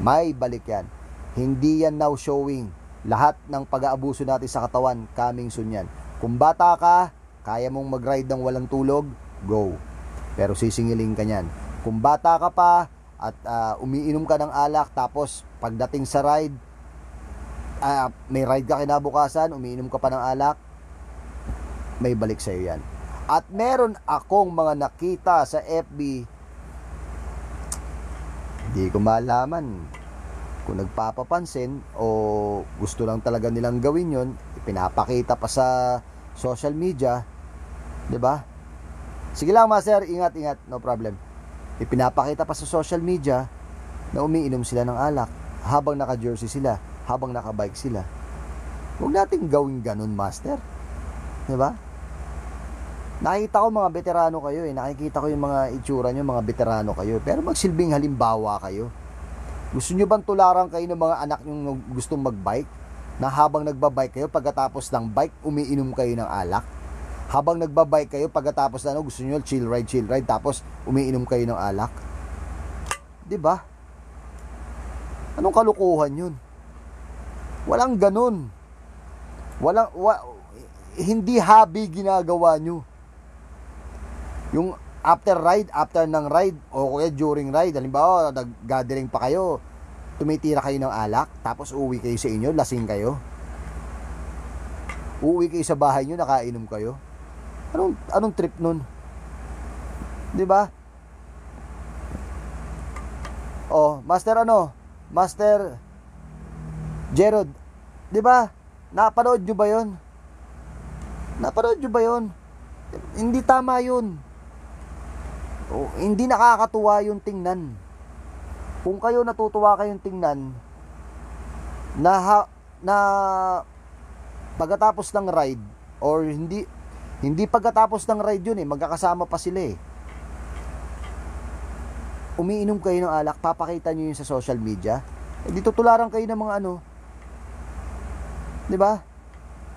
May balik yan. Hindi yan now showing. Lahat ng pag-aabuso natin sa katawan, coming soon yan. Kung bata ka, kaya mong mag-ride ng walang tulog, go. Pero sisingiling ka niyan. Kung bata ka pa, at umiinom ka ng alak, tapos pagdating sa ride, may ride ka kinabukasan, umiinom ka pa ng alak, may balik sa'yo yan. At meron akong mga nakita sa FB, hindi ko malaman kung nagpapapansin o gusto lang talaga nilang gawin yon, ipinapakita pa sa social media, 'di ba? Sige lang, master, ingat, no problem. Ipinapakita pa sa social media na umiinom sila ng alak habang naka-jersey sila, habang naka-bike sila. Huwag nating gawin ganun, master. 'Di ba? Nakikita ko mga veterano kayo nakikita ko yung mga itsura nyo, mga veterano kayo, pero magsilbing halimbawa kayo. Gusto nyo bang tularan kayo ng mga anak nyo gustong magbike, na habang nagbabike kayo, pagkatapos ng bike, umiinom kayo ng alak? Habang nagbabike kayo, pagkatapos gusto nyo chill ride, tapos umiinom kayo ng alak? Diba? Anong kalukuhan yun? Walang ganun. Hindi hobby ginagawa nyo. Yung after ng ride, o kaya during ride, halimbawa, nag-gathering pa kayo, tumitira kayo ng alak, tapos uuwi kayo sa inyo, lasing kayo. Uuwi kayo sa bahay nyo, nakainom kayo. Anong trip nun? Diba? Master Master Gerald, diba? Napanood nyo ba yun? Hindi tama yun. Hindi nakakatuwa yung tingnan. Kung kayo natutuwa kayong tingnan na pagkatapos ng ride, or hindi pagkatapos ng ride yun magkakasama pa sila umiinom kayo ng alak, papakita nyo yun sa social media, di tutularan kayo ng mga diba?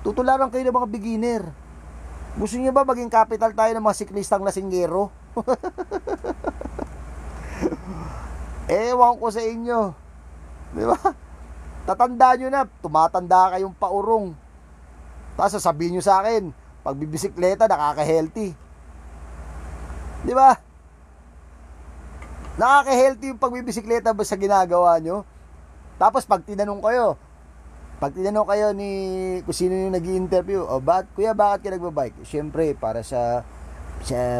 Tutularan kayo ng mga beginner. Gusto niyo ba maging capital tayo ng mga siklistang lasinggero? Ewan ko sa inyo. Di ba? Tatanda nyo na, tumatanda kayong paurong. Tapos sasabihin nyo sa akin, pagbibisikleta, nakaka-healthy. Di ba? Nakaka-healthy yung pagbibisikleta ba sa ginagawa nyo? Tapos pag tinanong kayo ni kung sino yung nag-i-interview, kuya, bakit ka nagbabike? Siyempre, para sa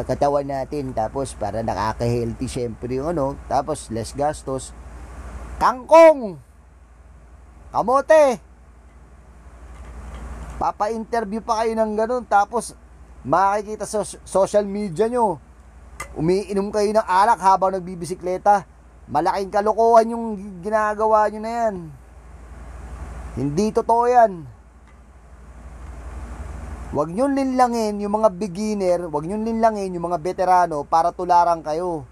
katawan natin, tapos para nakaka-healthy, siyempre yung tapos less gastos. Kangkong, kamote, papa-interview pa kayo ng ganun, tapos makikita sa social media nyo, umiinom kayo ng alak habang nagbibisikleta. Malaking kalokohan yung ginagawa nyo na yan. Hindi totoo yan. Huwag nyo linlangin yung mga beginner, huwag nyo linlangin yung mga veterano para tularan kayo.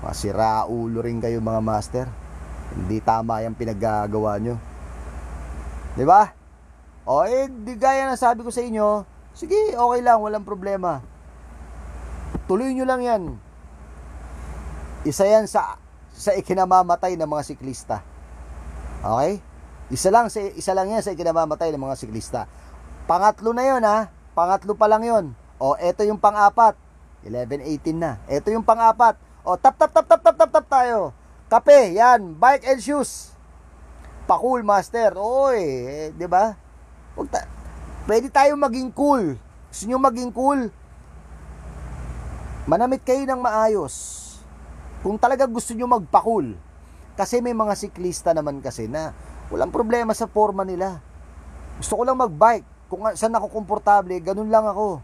Masira ulo rin kayo, mga master. Hindi tama yung pinaggagawa nyo. Diba? Di gaya na sabi ko sa inyo, sige, okay lang, walang problema. Tuloy nyo lang yan. Isa yan sa ikinamamatay ng mga siklista. Okay? Isa lang yan sa ikinamamatay ng mga siklista. Pangatlo na yun, Pangatlo pa lang yun. Eto yung pang-apat. 11:18 na. Eto yung pang-apat. Tap tayo. Kape, yan. Bike and shoes. Pa-cool, master. Di ba? Pwede tayo maging cool. Gusto nyo maging cool? Manamit kayo ng maayos. Kung talaga gusto nyo magpa-cool. Kasi may mga siklista naman kasi na walang problema sa forma nila. Gusto ko lang mag-bike. Kung saan ako komportable, ganun lang ako.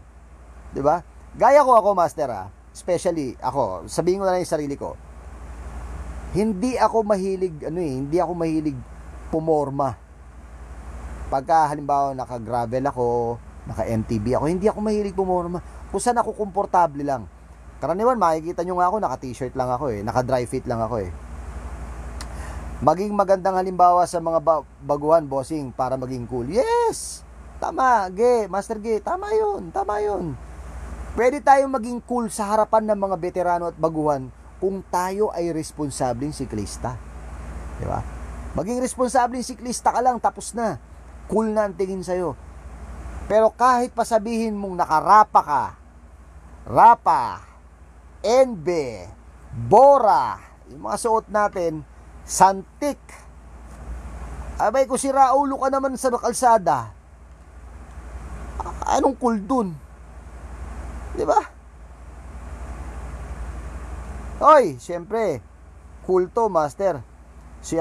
'Di ba? Gaya ko ako, master, especially ako, sabihin ko na lang yung sarili ko. Hindi ako mahilig hindi ako mahilig pumorma. Pagka halimbawa naka-gravel ako, naka-MTB ako, hindi ako mahilig pumorma. Kung saan ako komportable lang. Karaniwan makikita nyo nga ako, naka-t-shirt lang ako naka-dry fit lang ako Maging magandang halimbawa sa mga baguhan, bossing, para maging cool. Yes! Tama, Master G, tama yun. Pwede tayong maging cool sa harapan ng mga veterano at baguhan kung tayo ay responsableng siklista. Di ba? Maging responsableng siklista ka lang, tapos na. Cool na ang tingin sa'yo. Pero kahit pasabihin mong nakarapa ka, rapa, NB, Bora, yung mga suot natin, santik. Abay, kung si Raulo ka naman sa kalsada, anong cool dun? Di ba? Oy, syempre, cool to, master. Si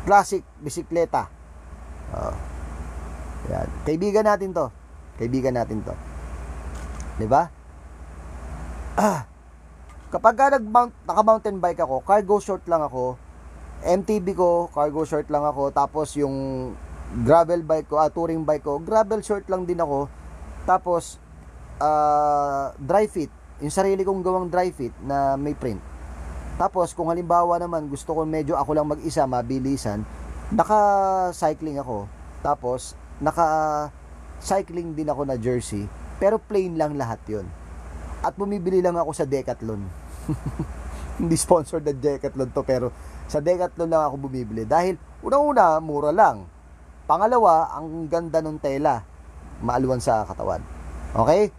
Classic bisikleta. Yan. Kaibigan natin to. 'Di ba? Kapag naka-mountain bike ako, cargo short lang ako. MTB ko, cargo short lang ako. Tapos yung gravel bike ko, touring bike ko, gravel short lang din ako. Tapos dry fit, yung sarili kong gawang dry fit na may print. Tapos kung halimbawa naman gusto ko medyo ako lang mag-isa, mabilisan, naka-cycling ako. Tapos naka-cycling din ako na jersey, pero plain lang lahat 'yon. At bumibili lang ako sa Decathlon. Hindi sponsored na Decathlon to, pero sa Decathlon lang ako bumibili dahil una-una mura lang. Pangalawa, ang ganda ng tela, maaluwan sa katawan. Okay?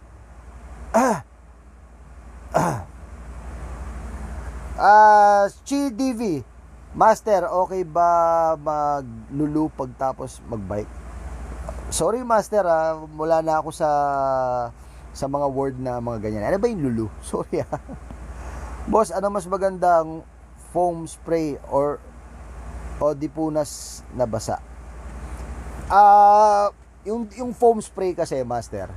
CDV Master, okay ba maglulu pagtapos magbike? Sorry master, mula na ako sa mga word na mga ganyan. Ano ba yung lulu? Sorry Boss, ano mas magandang foam spray or dipunas na basa? Yung foam spray kasi, master,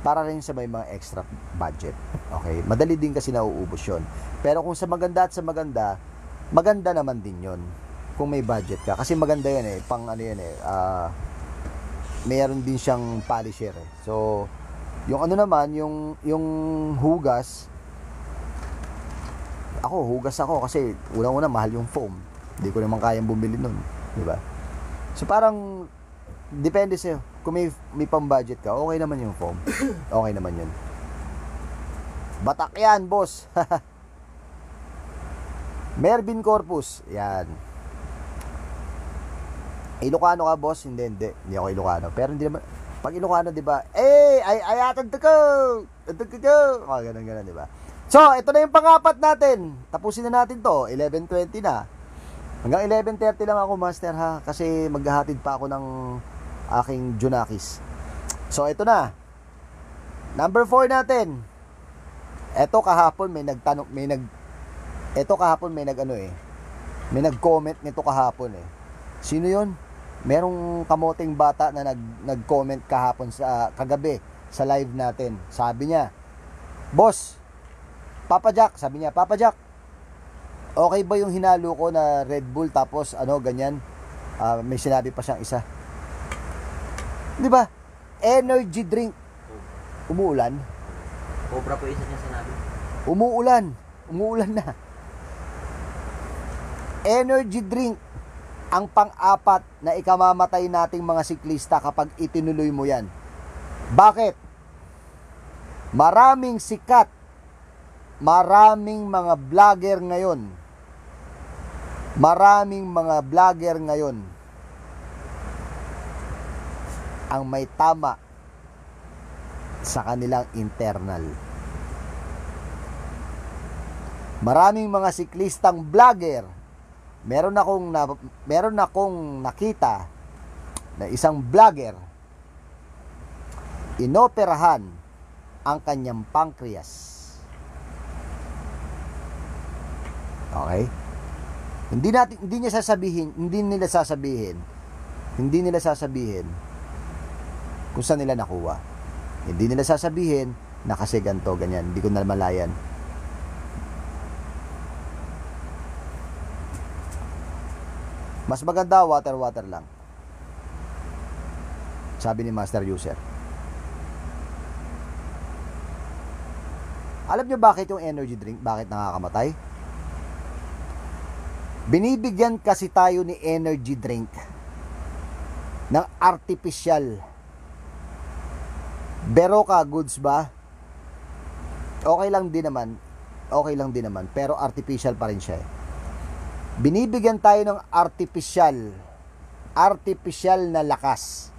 para rin sa may mga extra budget. Okay? Madali din kasi nauubos yun. Pero kung sa maganda at sa maganda, maganda naman din yun. Kung may budget ka. Kasi maganda yan pang ano yan mayroon din siyang polisher So, yung ano naman, yung hugas, hugas ako kasi unang-una mahal yung foam. Hindi ko naman kayang bumili nun. Diba? So, parang depende sa'yo. Kung may pang-budget ka, okay naman yung foam. Okay naman yun. Batak yan, boss. Mervin Corpus. Yan. Ilocano ka, boss? Hindi ako Ilocano. Pero hindi naman, pag Ilocano, di ba? Ayatan to ko! Ganun, di ba? So, ito na yung pang-apat natin. Tapusin na natin to. 11:20 na. Hanggang 11:30 lang ako, master, kasi maghahatid pa ako ng aking Junakis. So, ito na. Number 4 natin. Ito kahapon may nag-comment nito kahapon Sino 'yon? Merong kamoteng bata na nag-comment kahapon kagabi sa live natin. Sabi niya, "Boss, Papa Jack," sabi niya, "Papa Jack, okay ba yung hinalo ko na Red Bull tapos ganyan?" May sinabi pa siyang isa. 'Di ba? Energy drink. Umuulan. Cobra po isa niya sinabi. Umuulan na. Energy drink ang pang-apat na ikamamatay nating mga siklista kapag itinuloy mo yan. Bakit? Maraming sikat, maraming mga vlogger ngayon ang may tama sa kanilang internal. Maraming mga siklistang vlogger. Meron akong nakita na isang vlogger inoperahan ang kanyang pancreas. Okay? Hindi nila sasabihin kung saan nila nakuha. Hindi nila sasabihin na kasi ganito, ganyan. Hindi ko na malayan. Mas maganda water lang. Sabi ni Master User. Alam nyo bakit yung energy drink, bakit nakakamatay? Binibigyan kasi tayo ni energy drink ng artificial. Bero ka, goods ba? Okay lang din naman, pero artificial pa rin siya. Binibigyan tayo ng artificial na lakas.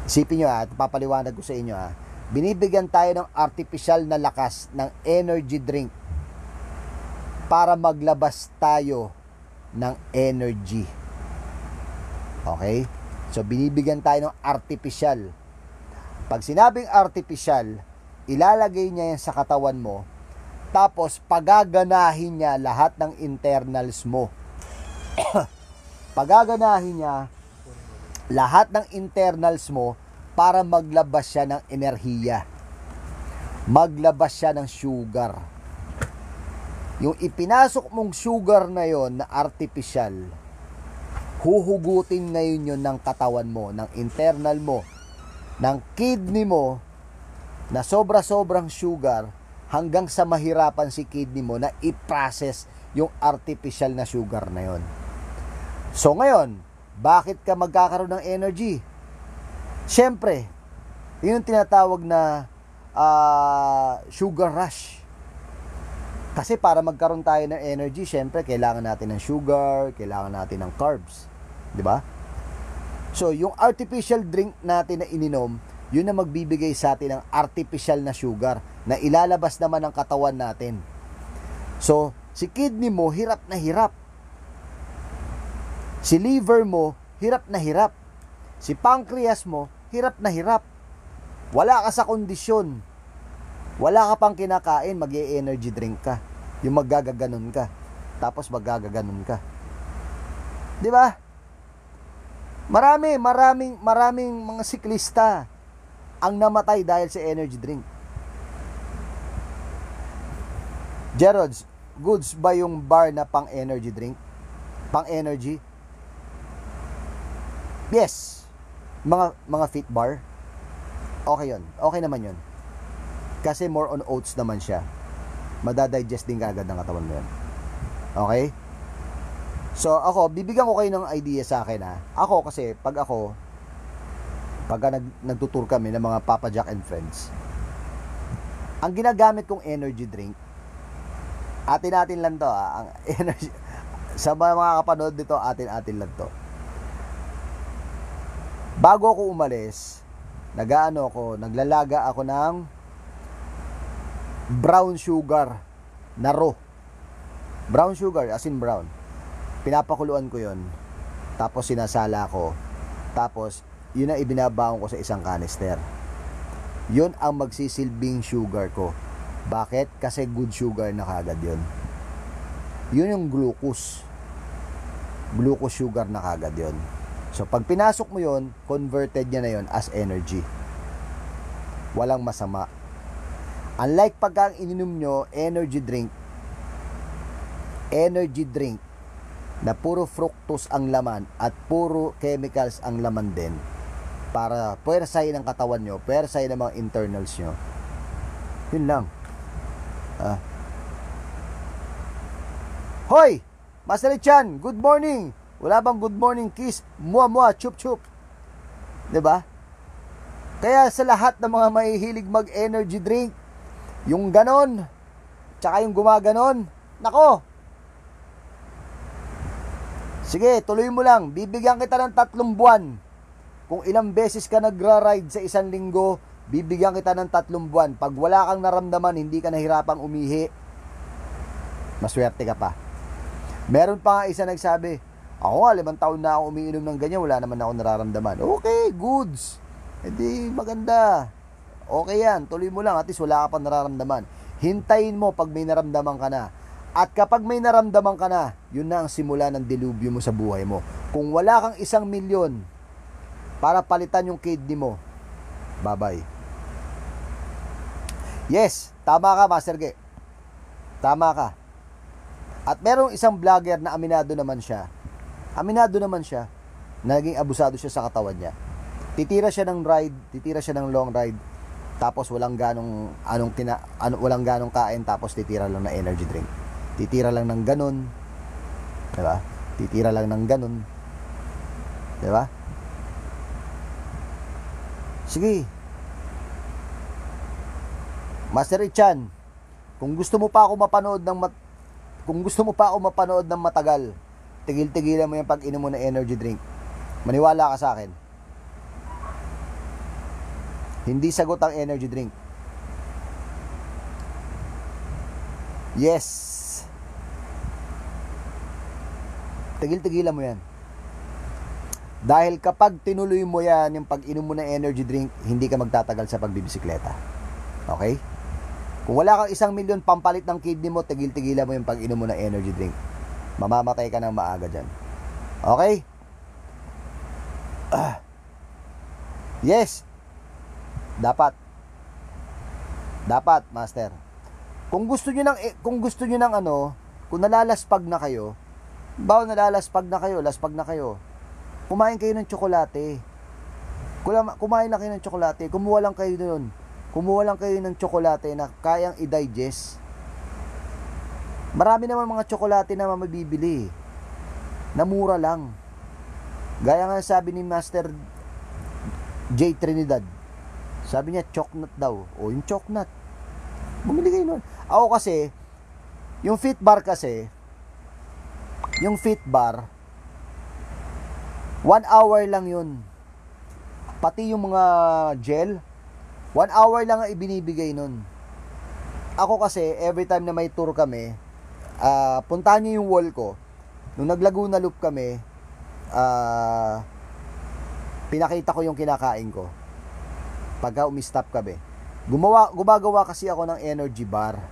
Isipin nyo papaliwanag ko sa inyo binibigyan tayo ng artificial na lakas ng energy drink para maglabas tayo ng energy. Okay? So, binibigyan tayo ng artificial. Pag sinabing artificial, ilalagay niya yan sa katawan mo, tapos pagaganahin niya lahat ng internals mo. Pagaganahin niya lahat ng internals mo para maglabas siya ng enerhiya. Maglabas siya ng sugar. Yung ipinasok mong sugar na yon na artificial, huhugutin ngayon yun ng katawan mo, ng internal mo, ng kidney mo, na sobra-sobrang sugar, hanggang sa mahirapan si kidney mo na i-process yung artificial na sugar na yon. So ngayon, bakit ka magkakaroon ng energy? Siyempre, yun yung tinatawag na sugar rush. Kasi para magkaroon tayo ng energy, siyempre, kailangan natin ng sugar, kailangan natin ng carbs. Di ba? So, yung artificial drink natin na ininom, yun na magbibigay sa atin ng artificial na sugar na ilalabas naman ng katawan natin. So, si kidney mo, hirap na hirap. Si liver mo, hirap na hirap. Si pancreas mo, hirap na hirap. Wala ka sa kondisyon. Wala ka pang kinakain, mag-e-energy drink ka. Yung maggagaganon ka. Tapos maggagaganon ka. Di ba? Maraming mga siklista ang namatay dahil sa energy drink. Jerods, goods ba yung bar na pang energy drink? Pang energy? Yes. Mga fit bar. Okay yun. Okay naman yun. Kasi more on oats naman siya. Madadigest din kaagad ng katawan mo yun. Okay? So ako, bibigyan ko kayo ng idea sa akin Ako kasi, pagka nagtutur kami ng mga Papa Jack and Friends, ang ginagamit kong energy drink, atin lang to ang energy, sa mga kapanood dito, atin lang to. Bago ako umalis, naglalaga ako ng brown sugar na raw. Brown sugar, as in brown. Pinapakuluan ko yon. Tapos sinasala ko. Tapos, yun ang ibinabaon ko sa isang canister. Yun ang magsisilbing sugar ko. Bakit? Kasi good sugar na kagad yun. Yun yung glucose. Glucose sugar na kagad yun. So, pag pinasok mo yun, converted niya na yun as energy. Walang masama. Unlike pagka ang ininom nyo, energy drink na puro fructose ang laman at puro chemicals ang laman din para puwersahin ang katawan nyo, puwersahin ang mga internals nyo. Yun lang. Hoy! Master Chan, good morning! Wala bang good morning kiss? Mua, chup, chup. Diba? Kaya sa lahat ng mga mahihilig mag-energy drink, yung ganon, tsaka yung gumaganon, nako! Sige, tuloy mo lang. Bibigyan kita ng 3 buwan. Kung ilang beses ka nagra-ride sa isang linggo, bibigyan kita ng 3 buwan. Pag wala kang naramdaman, hindi ka nahirapang umihi, maswerte ka pa. Meron pa nga isa nagsabi, ako nga, 5 taon na ako umiinom ng ganyan, wala naman ako nararamdaman. Okay, goods. Hindi, maganda. Okay yan, tuloy mo lang, at least wala ka pa nararamdaman. Hintayin mo pag may naramdaman ka na. At kapag may naramdaman ka na, yun na ang simula ng dilubyo mo sa buhay mo. Kung wala kang 1,000,000 para palitan yung kidney mo, bye-bye. Yes, tama ka, Master Ge. Tama ka. At merong isang vlogger na aminado naman siya, naging abusado siya sa katawan niya. Titira siya ng ride, titira siya ng long ride, tapos walang ganong walang ganong kain, tapos titira lang ng energy drink. Titira lang ng ganon. 'Di ba? Titira lang ng ganon. 'Di ba? Sige. Master Richan, kung gusto mo pa ako mapanood ng matagal, tigil-tigilan mo yung pag-inom mo ng energy drink. Maniwala ka sa akin. Hindi sagot ang energy drink. Yes. Tigil-tigilan mo yan. Dahil kapag tinuloy mo yan, yung pag-inom mo ng energy drink, hindi ka magtatagal sa pagbibisikleta. Okay? Kung wala kang 1,000,000 pampalit ng kidney mo, tigil-tigilan mo yung pag-inom mo ng energy drink. Mamamatay ka ng maaga dyan. Okay? Yes. Dapat, Master. Kung gusto niyo ng kung nalalaspag na kayo, laspag na kayo. Kumain kayo ng tsokolate. Kumain lang kayo ng tsokolate. Kumuha lang kayo ng tsokolate na kayang i-digest. Marami naman mga tsokolate na mabibili na mura lang. Gaya nga sabi ni Master J. Trinidad. Sabi niya, choknut daw. O, yung choknut. Bumili kayo nun. Ako kasi, yung Fit Bar 1 hour lang yun. Pati yung mga gel, 1 hour lang ang ibinibigay nun. Ako kasi, every time na may tour kami, puntahan niyo yung wall ko. Nung nag-Laguna Loop kami, pinakita ko yung kinakain ko. Pagka umistop kami, gumagawa kasi ako ng energy bar.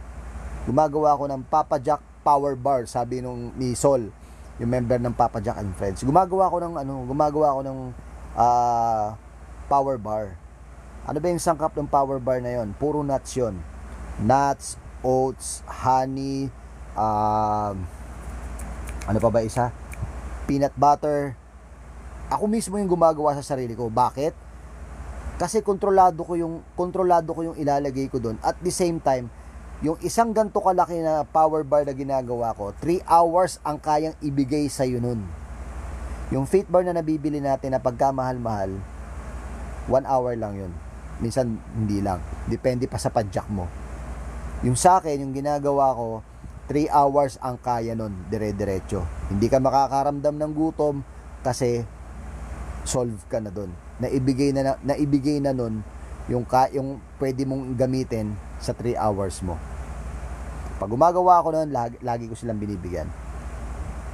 Gumagawa ako ng Papa Jack Power Bar, sabi ni Sol, yung member ng Papa Jack and Friends. Gumagawa ako ng Power Bar. Ano ba yung sangkap ng Power Bar na yon? Puro nuts yon. Nuts, oats, honey, ano pa ba isa? Peanut butter. Ako mismo yung gumagawa sa sarili ko. Bakit? Kasi kontrolado ko yung ilalagay ko doon. At the same time, yung isang ganto kalaki na power bar na ginagawa ko, 3 hours ang kayang ibigay sa iyo nun. Yung Fit Bar na nabibili natin na pagkamahal-mahal, 1 hour lang yun. Minsan hindi lang. Depende pa sa padjak mo. Yung sa akin, yung ginagawa ko, 3 hours ang kaya nun, dire-diretso. Hindi ka makakaramdam ng gutom kasi solve ka na doon. Naibigay na nun yung pwede mong gamitin sa 3 hours mo. Pag gumagawa ako nun, lagi ko silang binibigyan.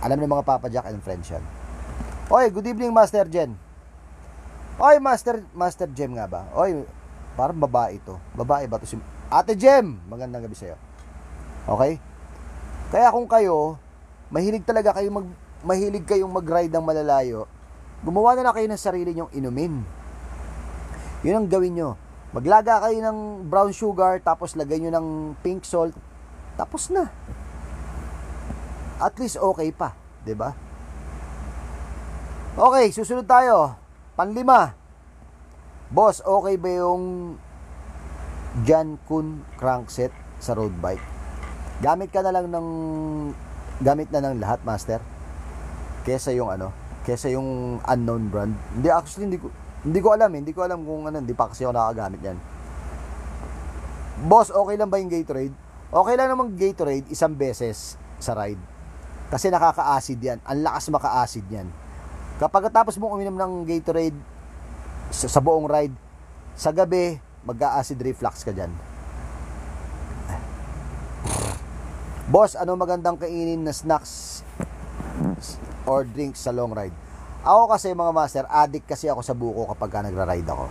Alam ng mga Papa Jack and Friends yan. Oy, good evening, Master Jen. Oy, Master Jem nga ba? Oy, parang babae to. Babae ba to si Ate Jem? Magandang gabi sa'yo. Okay? Kaya kung kayo, mahilig kayong mag-ride ng malalayo, gumawa na lang kayo ng sarili nyong inumin. Yun ang gawin nyo. Maglaga kayo ng brown sugar, tapos lagay nyo ng pink salt, tapos na. At least okay pa, 'di ba? Okay, susunod tayo. Panlima. Boss, okay ba yung Jan Kun crankset sa road bike? Gamit na ng lahat, Master. Kesa yung unknown brand. Hindi ko alam kung hindi pa kasi ako nakagamit yan. Boss, okay lang ba yung Gatorade? Okay lang naman Gatorade isang beses sa ride. Kasi nakaka-acid yan. Ang lakas maka-acid yan. Kapag tapos mong uminom ng Gatorade sa buong ride, sa gabi, mag-acid reflux ka dyan. Boss, ano magandang kainin na snacks or drinks sa long ride? Ako kasi mga master, addict kasi ako sa buko kapag nagra-ride ako.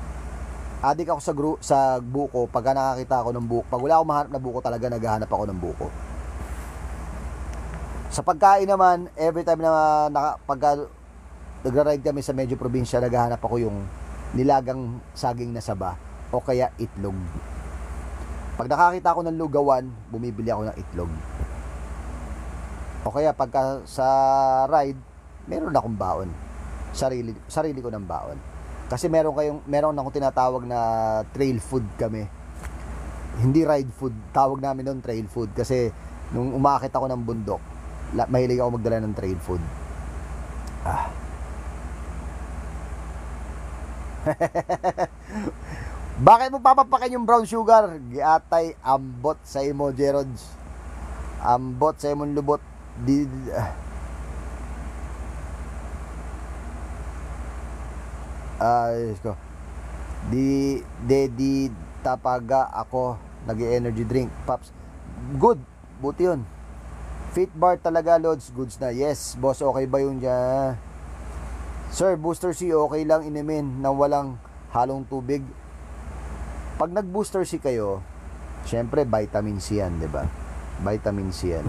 Addict ako sa buko pag nakakita ako ng buko. Pag wala akong mahanap na buko, talaga naghahanap ako ng buko. Sa pagkain naman, every time na pagka nagra-ride kami sa medyo probinsya, naghahanap ako yung nilagang saging na saba o kaya itlog. Pag nakakita ako ng lugawan, bumibili ako ng itlog. O kaya pagka sa ride, meron akong baon. Sarili ko ng baon. Kasi meron akong tinatawag na trail food kami. Hindi ride food, tawag namin doon trail food kasi nung umakit ako ng bundok, mahilig ako magdala ng trail food. Bakit mo papapakin yung brown sugar? Giatay, ambot sa imo, Jerods. Ambot sa imong lubot. Ko. Di tapaga ako nag-energy drink, Paps. Good, buti yun. Fit bar talaga, Lods. Goods na. Yes, boss, okay ba yun dyan? Sir, Booster C, okay lang inumin na walang halong tubig? Pag nag-Booster C kayo, syempre vitamin C yan, 'di ba? Vitamin C yan.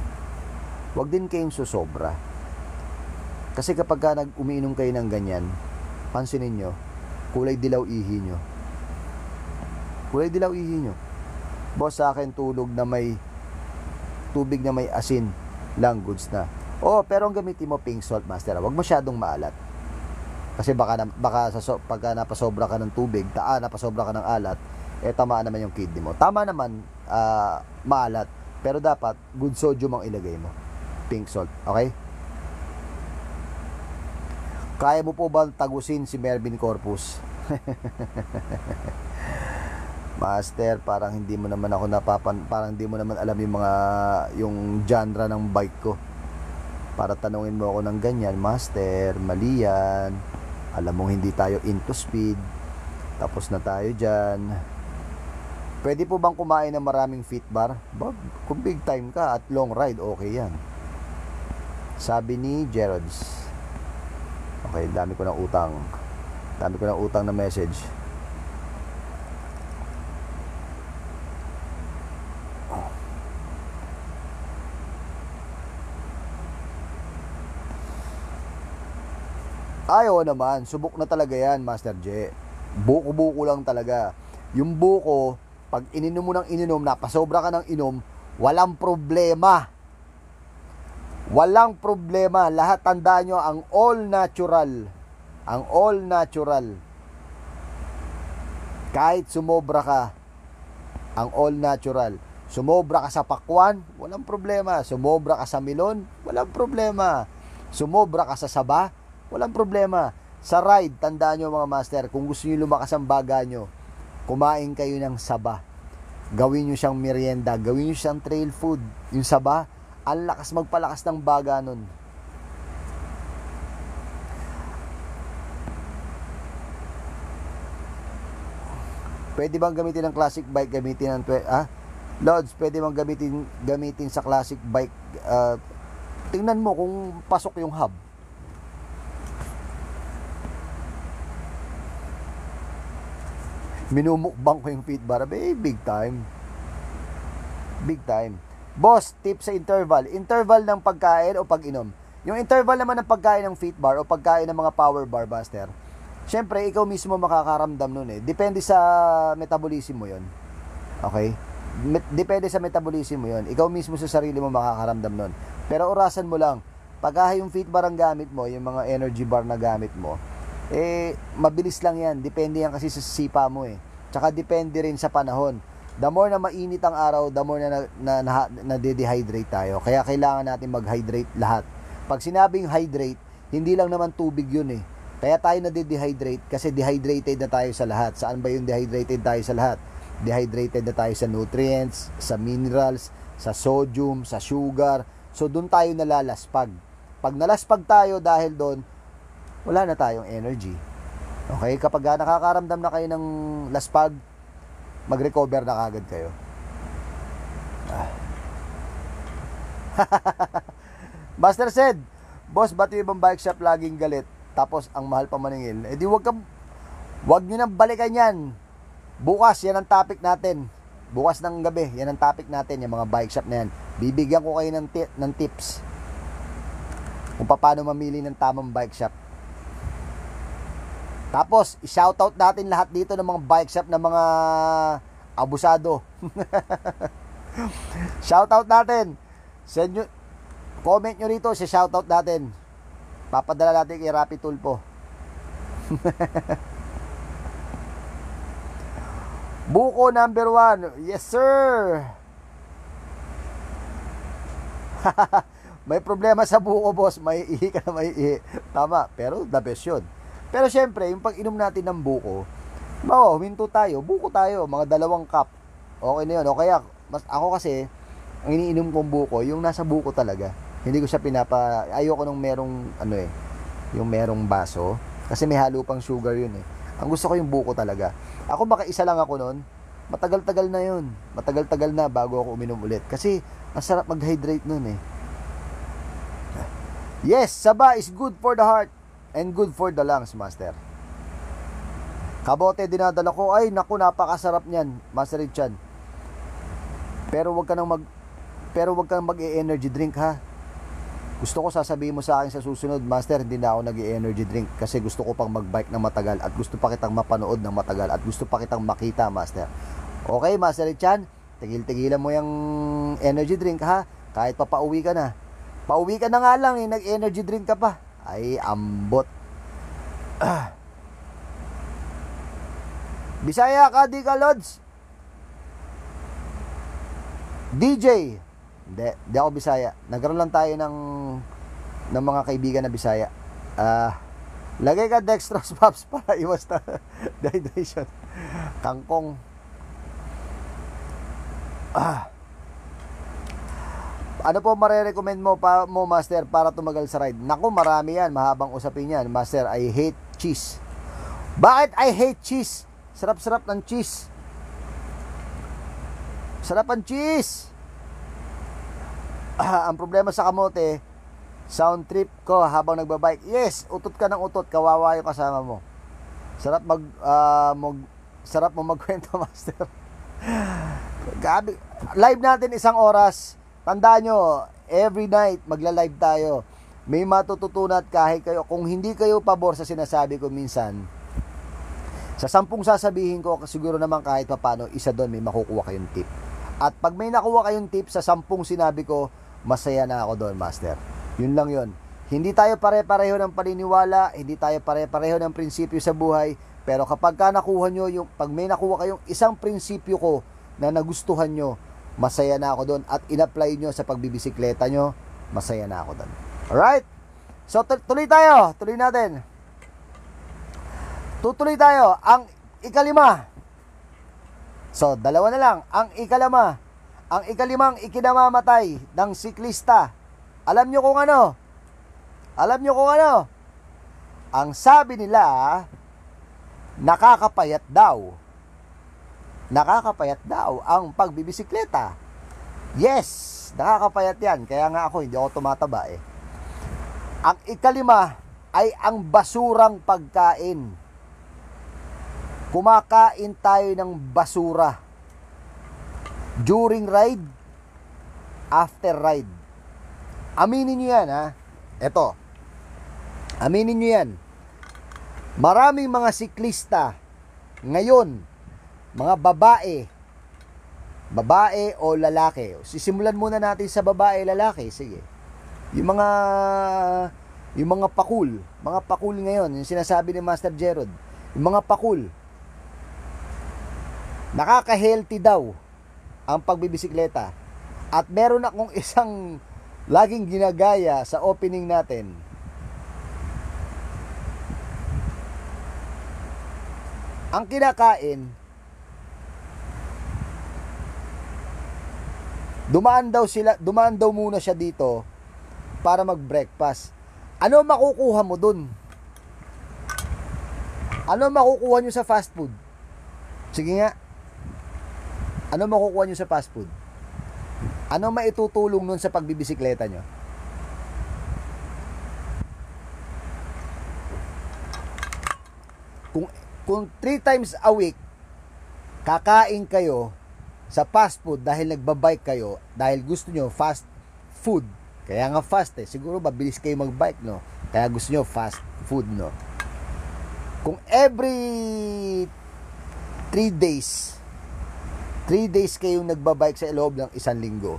Huwag din kayong susobra. Kasi kapag umiinom kayo ng ganyan, pansinin nyo, kulay dilaw ihi nyo. Kulay dilaw ihi nyo. Boss, sa akin tulog na may tubig na may asin lang, goods na. Oh, pero ang gamitin mo pink salt, master. Huwag masyadong maalat. Kasi pagka napasobra ka ng tubig, napasobra ka ng alat, tamaan naman yung kidney mo. Tama naman, maalat. Pero dapat, good sodium ang ilagay mo. Pink salt, okay? Kaya mo po ba tagusin si Mervin Corpus? Master, parang hindi mo naman hindi mo naman alam yung genre ng bike ko. Para tanungin mo ako ng ganyan, Master, mali yan. Alam mong hindi tayo into speed. Tapos na tayo dyan. Pwede po bang kumain ng maraming fit bar? Kung big time ka at long ride, okay yan. Sabi ni Jerods. Okay, dami ko ng utang. Dami ko ng utang na message. Ayaw naman, subok na talaga yan, Master J. Buko-buko lang talaga. Yung buko, pag ininom mo ng ininom, napasobra ka ng inom, walang problema. Walang problema. Lahat tandaan nyo, ang all natural. Ang all natural. Kahit sumobra ka, ang all natural. Sumobra ka sa pakwan, walang problema. Sumobra ka sa milon, walang problema. Sumobra ka sa saba, walang problema. Sa ride, tandaan nyo mga master, kung gusto nyo lumakas ang baga nyo, kumain kayo ng saba. Gawin nyo siyang merienda, gawin nyo siyang trail food. Yung saba, ang lakas magpalakas ng baga nun. Pwede bang gamitin ng classic bike, gamitin ng Lods, pwede bang gamitin sa classic bike? Tingnan mo kung pasok yung hub. Minumukbang ko yung fit bar. Big time. Big time. Boss, tip sa interval. Interval ng pagkain o pag-inom. Yung interval naman ng pagkain ng fit bar o pagkain ng mga power bar, Master. Siyempre, ikaw mismo makakaramdam nun eh. Depende sa metabolism mo yon. Okay? Depende sa metabolism mo yon. Ikaw mismo sa sarili mo makakaramdam nun. Pero orasan mo lang. Pagka yung fit bar ang gamit mo, yung mga energy bar na gamit mo, mabilis lang yan. Depende yan kasi sa sipa mo eh. Tsaka depende rin sa panahon. The more na mainit ang araw, the more na de-dehydrate tayo. Kaya kailangan natin mag-hydrate lahat. Pag sinabing hydrate, hindi lang naman tubig yun eh. Kaya tayo na de-dehydrate kasi dehydrated na tayo sa lahat. Saan ba yung dehydrated tayo sa lahat? Dehydrated na tayo sa nutrients, sa minerals, sa sodium, sa sugar. So doon tayo nalalaspag. Pag nalaspag tayo dahil doon, wala na tayong energy. Okay? Kapag nakakaramdam na kayo ng laspag, mag-recover na kagad kayo. Master said, boss, ba't yung ibang bike shop laging galit? Tapos ang mahal pa maningil. Di wag nyo nang balikan yan. Bukas, yan ang topic natin. Bukas ng gabi, yan ang topic natin, yung mga bike shop na yan. Bibigyan ko kayo ng tips. kung paano mamili ng tamang bike shop. Tapos, i-shoutout natin lahat dito ng mga bike shop na mga abusado. Shoutout natin. Send nyo, comment nyo rito, shoutout natin. Papadala natin kay Rapi Tulpo. Buko number 1. Yes, sir. May problema sa buko, boss. May ihi ka na may ihi. Tama, pero the best yun. Pero syempre, yung pag-inom natin ng buko, huminto tayo, buko tayo, mga 2 cup. Okay na yun. O kaya, ako kasi, ang iniinom kong buko, yung nasa buko talaga. Hindi ko siya ayoko nung merong, yung merong baso. Kasi may halo pang sugar yun eh. Ang gusto ko yung buko talaga. Ako makaisa lang ako nun. Matagal-tagal na yun. Matagal-tagal na bago ako uminom ulit. Kasi, ang sarap mag-hydrate nun eh. Yes, saba is good for the heart and good for the lungs, Master. Kabote dinadala ko. Ay, naku, napakasarap niyan, Master Richard. Pero wag ka nang mag-e-energy drink, ha. Gusto ko sasabihin mo sa akin sa susunod, Master, hindi na ako nag-e-energy drink kasi gusto ko pang mag-bike ng matagal at gusto pa kitang mapanood ng matagal at gusto pa kitang makita, Master. Okay, Master Richard, tigil-tigilan mo yung energy drink, ha. Kahit pa pauwi ka na. Pauwi ka na nga lang, nag-energy drink ka pa. Ay, ambot. Bisaya ka, di ka, Lods? DJ. Hindi ako Bisaya. Nagkaroon lang tayo ng mga kaibigan na Bisaya. Lagay ka dextrose pops para iwas na dehydration. Kangkong. Ano po marerecommend mo Master, para tumagal sa ride? Naku, marami yan. Mahabang usapin yan. Master, I hate cheese. Bakit I hate cheese? Sarap-sarap ng cheese. Sarap ang cheese. Ang problema sa kamote, sound trip ko habang nagbabike. Yes, utot ka ng utot, kawawa yung kasama mo. Sarap mo magkwento, Master. Gabi. Live natin 1 oras. Tandaan nyo, every night magla-live tayo. May matututunan kahit kayo. Kung hindi kayo pabor sa sinasabi ko minsan, sa 10 sasabihin ko, siguro naman kahit paano, isa doon may makukuha kayong tip. At pag may nakuha kayong tip sa 10 sinabi ko, masaya na ako doon, Master. Yun lang yun. Hindi tayo pare-pareho ng paniniwala, hindi tayo pare-pareho ng prinsipyo sa buhay, pero kapag nakuha nyo, pag may nakuha kayong isang prinsipyo ko na nagustuhan nyo, masaya na ako doon. At in-apply nyo sa pagbibisikleta nyo, masaya na ako doon. Alright? So, tuloy tayo. Tuloy natin. Tutuloy tayo. Ang ikalima. So, 2 na lang. Ang ikalima. Ang ikalimang ikinamamatay ng siklista. Alam nyo kung ano? Alam nyo kung ano? Ang sabi nila, nakakapayat daw. Nakakapayat daw ang pagbibisikleta. Yes, nakakapayat yan. Kaya nga ako, hindi ako tumataba eh. Ang ikalima ay ang basurang pagkain. Kumakain tayo ng basura. During ride, after ride. Aminin nyo yan, ha? Eto. Aminin nyo yan. Maraming mga siklista ngayon, mga babae o lalaki. Sisimulan muna natin sa babae, lalaki. Sige. Yung mga pakul ngayon, yung sinasabi ni Master Gerald, yung mga pakul, nakaka-healthy daw ang pagbibisikleta. At meron akong isang laging ginagaya sa opening natin. Ang kinakain, dumaan daw muna siya dito para mag-breakfast. Ano makukuha mo dun? Ano makukuha nyo sa fast food? Sige nga. Ano makukuha nyo sa fast food? Ano maitutulong nun sa pagbibisikleta nyo? Kung 3 times a week kakain kayo sa fast food dahil nagbabike kayo, dahil gusto nyo fast food, Kaya nga fast eh. Siguro mabilis kayo mag-bike, no? Kaya gusto nyo fast food, no? Kung every 3 days kayong nagbabike sa loob ng 1 linggo,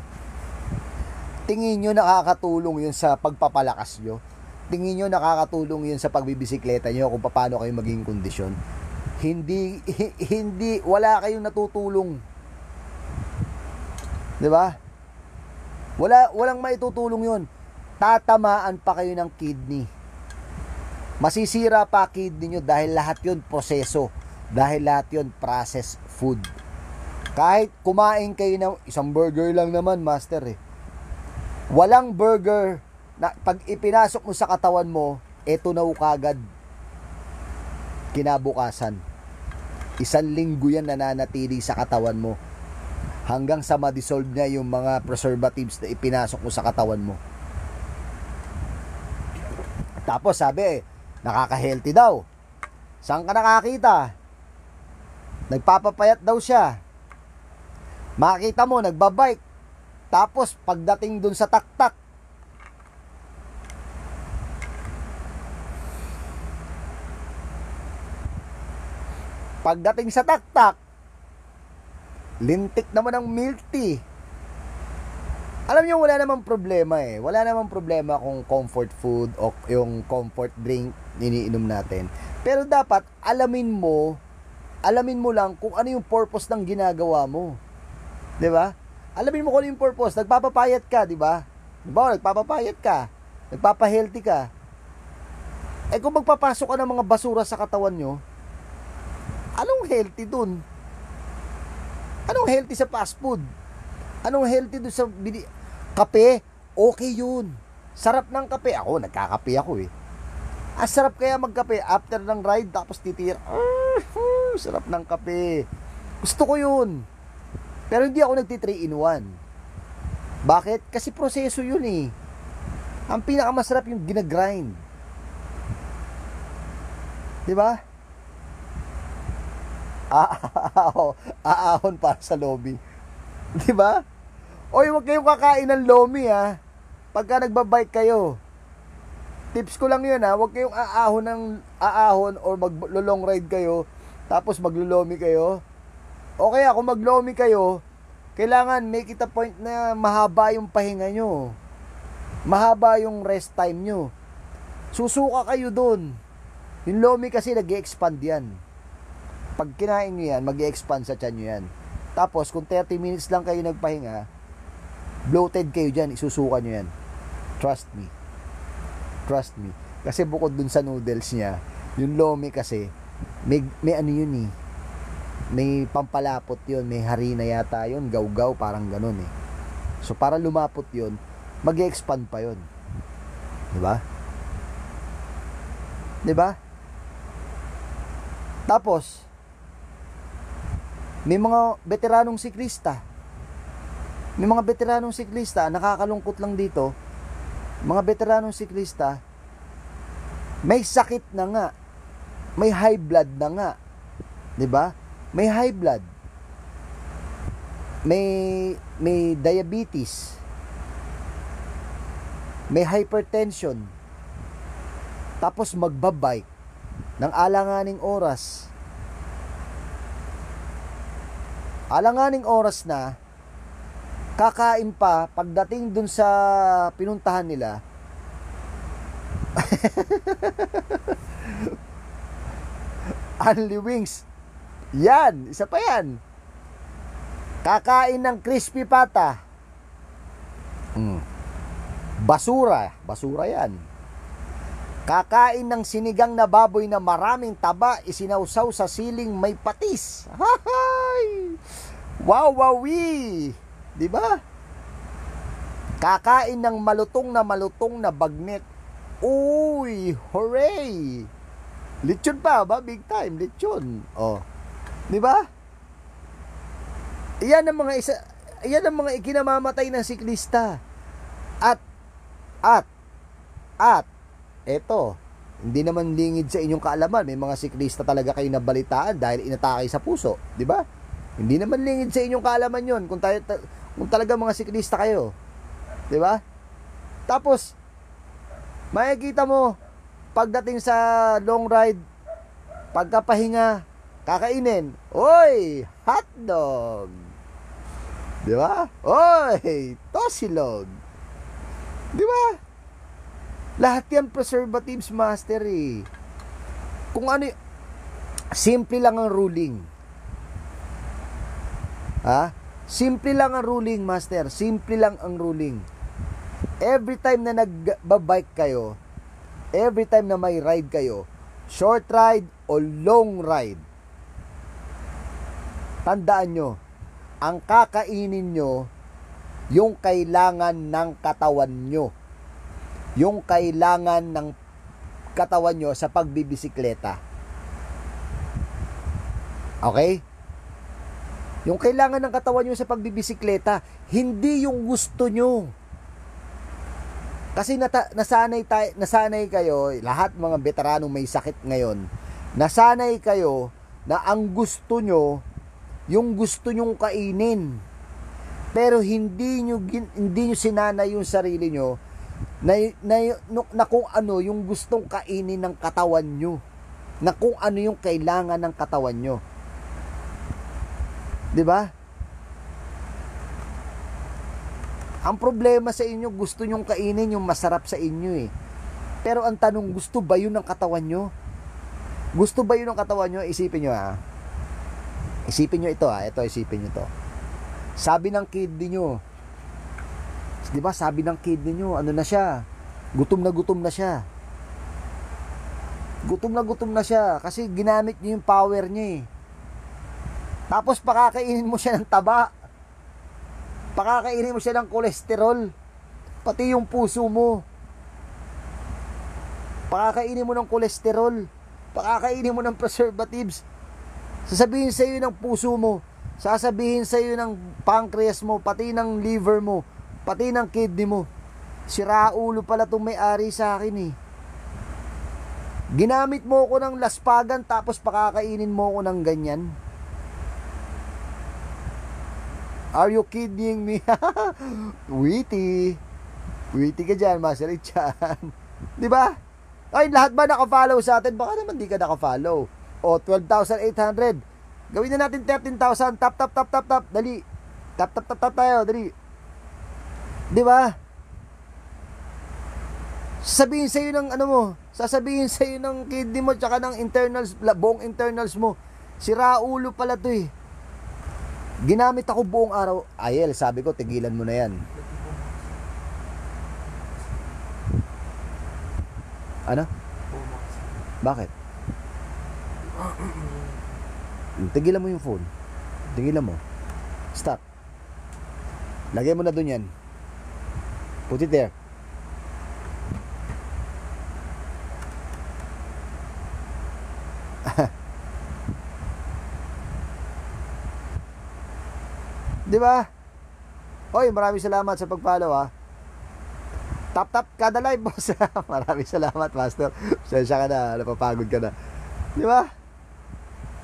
tingin nyo nakakatulong yun sa pagpapalakas nyo? Tingin nyo nakakatulong yun sa pagbibisikleta nyo kung paano kayo maging kondisyon? Hindi, wala kayong natutulong. Di ba? Walang maitutulong yun. Tatamaan pa kayo ng kidney. Masisira pa kidney nyo dahil lahat yun proseso. Dahil lahat yun processed food. Kahit kumain kayo ng isang burger lang naman, master eh. Walang burger na pag ipinasok mo sa katawan mo, eto na kagad. Kinabukasan. 1 linggo yan nananatili sa katawan mo. Hanggang sa ma-dissolve niya yung mga preservatives na ipinasok mo sa katawan mo. Tapos sabi, nakaka-healthy daw. Saan ka nakakita? Nagpapapayat daw siya. Makita mo, nagbabike. Tapos, pagdating dun sa taktak, lintik naman ang milk tea. Alam niyo, wala namang problema eh. Wala namang problema kung comfort food o yung comfort drink iniinom natin. Pero dapat alamin mo lang kung ano yung purpose ng ginagawa mo. 'Di ba? Alamin mo kung ano yung purpose. Nagpapapayat ka, 'di ba? 'Di ba? Nagpapapayat ka. Nagpapa-healthy ka. Eh kung magpapasok ka ng mga basura sa katawan nyo, anong healthy dun? Anong healthy sa fast food? Anong healthy dun sa kape? Okay yun. Sarap ng kape. Ako, nagkakape ako eh. Sarap kaya magkape after ng ride tapos titira. Sarap ng kape. Gusto ko yun. Pero hindi ako nagti 3 in 1. Bakit? Kasi proseso yun eh. Ang pinakamasarap yung ginagrind. Diba? Aahon para sa lobby. Diba? Oy, huwag kayong kakain ng lomi ha. Pagka nagbabike kayo. Tips ko lang yun ha. Huwag kayong aahon or mag-long ride kayo. Tapos maglulomi kayo. O kaya kung maglomi kayo, kailangan make it a point na mahaba yung pahinga nyo. Mahaba yung rest time nyo. Susuka kayo dun. Yung lomi kasi nag-i-expand yan. Pag kinain nyo yan, mag-i-expand sa tiyan nyo yan. Tapos kung 30 minutes lang kayo nagpahinga, bloated kayo dyan, isusuka nyo yan. Trust me. Trust me. Kasi bukod dun sa noodles niya, yung lomi kasi, may ano yun eh. May pampalapot yun, may harina yata yun, gaw-gaw, parang ganun eh. So para lumapot yun, mag-i-expand pa yun. Diba? Diba? Tapos, may mga veteranong siklista. Nakakalungkot lang dito, mga veteranong siklista, may sakit na nga. May high blood na nga. 'Di ba? May high blood. May diabetes. May hypertension. Tapos magbabike ng alanganing oras. Alanganing oras na, kakain pa pagdating dun sa pinuntahan nila. Only wings. Yan, isa pa yan. Kakain ng crispy pata. Basura yan. Kakain ng sinigang na baboy na maraming taba, isinawsaw sa siling may patis. Hahay! Wow, wowie! 'Di ba? Kakain ng malutong na bagnet. Uy, hooray! Lechon pa ba? Big time, lechon. Oh. 'Di ba? Iyan ang mga ikinamamatay ng siklista. At eto, hindi naman lingid sa inyong kaalaman, may mga siklista talaga kayo nabalitaan dahil inatake sa puso, 'di ba? Hindi naman lingid sa inyong kaalaman 'yon kung talaga mga siklista kayo. 'Di ba? Tapos, makikita mo, pagdating sa long ride, pagkapahinga, kakainin, oy, hotdog. Di ba? Oy, tosilog. Di ba? Lahat yan preservatives, master eh. Kung ano, simple lang ang ruling. Ha? Simple lang ang ruling, master. Simple lang ang ruling. Every time na nagbabike kayo, every time na may ride kayo, short ride o long ride, tandaan nyo, ang kakainin nyo, yung kailangan ng katawan nyo. Yung kailangan ng katawan nyo sa pagbibisikleta. Okay? Yung kailangan ng katawan nyo sa pagbibisikleta, hindi yung gusto nyo. Kasi nasanay kayo, lahat mga veteranong may sakit ngayon, nasanay kayo na ang gusto nyo, yung gusto nyong kainin. Pero hindi nyo sinanay yung sarili nyo na kung ano yung gustong kainin ng katawan nyo, na kung ano yung kailangan ng katawan nyo. 'Di ba? Ang problema sa inyo, gusto nyong kainin yung masarap sa inyo eh. Pero ang tanong, gusto ba yun ng katawan nyo? Gusto ba yun ng katawan nyo? Isipin nyo ha. Isipin nyo ito ha. Ito, isipin nyo to. Sabi ng kidney nyo, di ba sabi ng kidney nyo, ano na siya? Gutom na siya. Gutom na siya kasi ginamit nyo yung power niya eh. Tapos pakakainin mo siya ng taba. Pakakainin mo siya ng kolesterol. Pati yung puso mo. Pakakainin mo ng kolesterol. Pakakainin mo ng preservatives. Sasabihin sa iyo ng puso mo. Sasabihin sa iyo ng pancreas mo. Pati ng liver mo. Pati ng kidney mo. Siraulo pala itong may-ari sa akin eh. Ginamit mo ko ng laspagan tapos pakakainin mo ko ng ganyan. Are you kidding me? Witty. Witty ka dyan, Master Richan. Diba? Ay, lahat ba naka-follow sa atin? Baka naman di ka naka-follow. O, 12,800. Gawin na natin 13,000. Tap. Dali. Tap tayo. Dali. Diba? Sasabihin sa'yo ng ano mo. Sasabihin sa'yo ng kidney mo tsaka ng internals, buong internals mo. Siraulo pala to eh. Ginamit ako buong araw. Ayel, sabi ko, tigilan mo na yan. Ano? Bakit? Tigilan mo yung phone. Tigilan mo. Stop. Lagay mo na dun yan. Put it there. Di ba? Hoy, maraming salamat sa pag-follow ha. Tap kada live boss. Maraming salamat, Master. Sensya ka na, napapagod ka na. Di ba?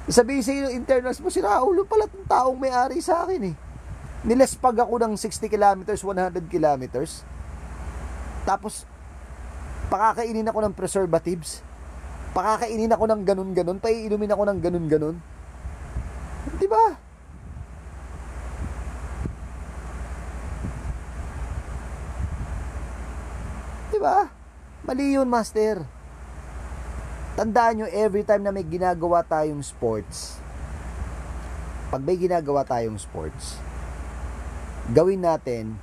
Sabihin sa iyo, internals mo, siraulo pala itong taong may-ari sa akin eh. Nilespag ako ng 60 kilometers, 100 kilometers. Tapos, pakakainin ako ng preservatives. Pakakainin ako ng ganun-ganun. Paiinumin ako ng ganun-ganun. Di ba? Diba? Mali yun, Master. Tandaan nyo, every time na may ginagawa tayong sports, pag may ginagawa tayong sports, gawin natin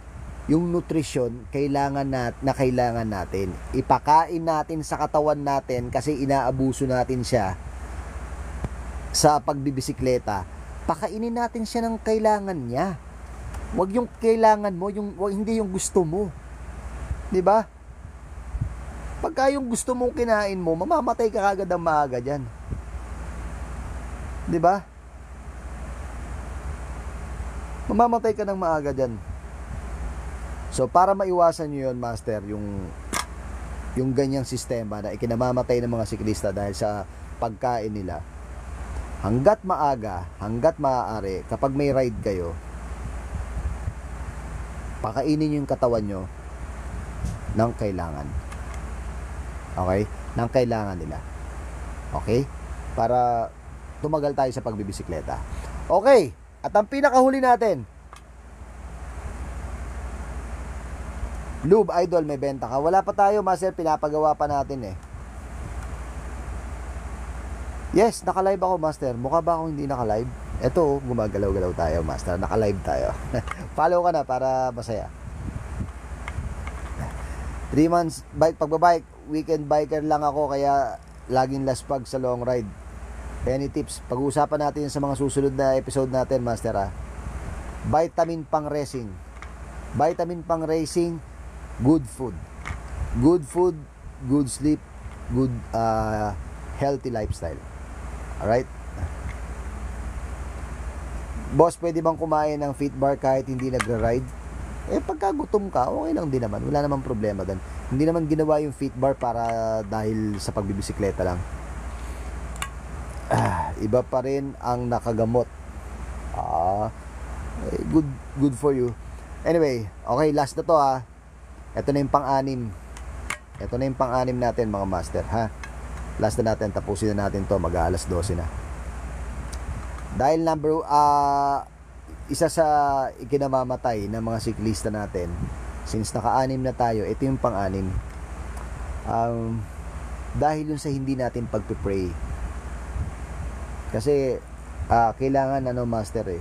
yung nutrition kailangan natin. Ipakain natin sa katawan natin kasi inaabuso natin siya sa pagbibisikleta. Pakainin natin siya ng kailangan niya. Huwag yung kailangan mo, hindi yung gusto mo. 'Di ba? Pagka yung gusto mong kinain mo, mamamatay ka kagad ng maaga dyan. Diba? Mamamatay ka ng maaga dyan. So, para maiwasan nyo yun, Master, yung ganyang sistema na ikinamamatay ng mga siklista dahil sa pagkain nila, hanggat maaga, hanggat maaari, kapag may ride kayo, pakainin nyo yung katawan nyo ng kailangan. Okay? Ng kailangan nila. Okay? Para tumagal tayo sa pagbibisikleta. Okay. At ang pinakahuli natin, Lube Idol, may benta ka. Wala pa tayo, Master. Pinapagawa pa natin eh. Yes, naka-live ako, Master. Mukha ba akong hindi naka-live? Ito, gumagalaw-galaw tayo, Master. Naka-live tayo. Follow ka na para masaya. 3 months bike, pagbabike. Weekend biker lang ako, kaya laging laspag sa long ride. Any tips? Pag-uusapan natin sa mga susunod na episode natin, Master, ha? Vitamin pang racing. Vitamin pang racing. Good food. Good food, good sleep, good healthy lifestyle. Alright? Boss, pwede bang kumain ng fit bar kahit hindi nagra-ride? Eh, pagka gutom ka, okay lang din naman. Wala namang problema doon. Hindi naman ginawa yung fit bar para dahil sa pagbibisikleta lang. Iba pa rin ang nakagamot. Good for you. Anyway, okay, last na to ha. Ito na yung pang-anim. Ito na yung pang-anim natin, mga master, ha? Last na natin, tapusin na natin to, mag-aalas 12 na. Dahil isa sa ikinamamatay ng mga siklista natin, since naka-anim na tayo, ito yung pang-anim. Dahil yun sa hindi natin pagpipray. Kasi, kailangan, master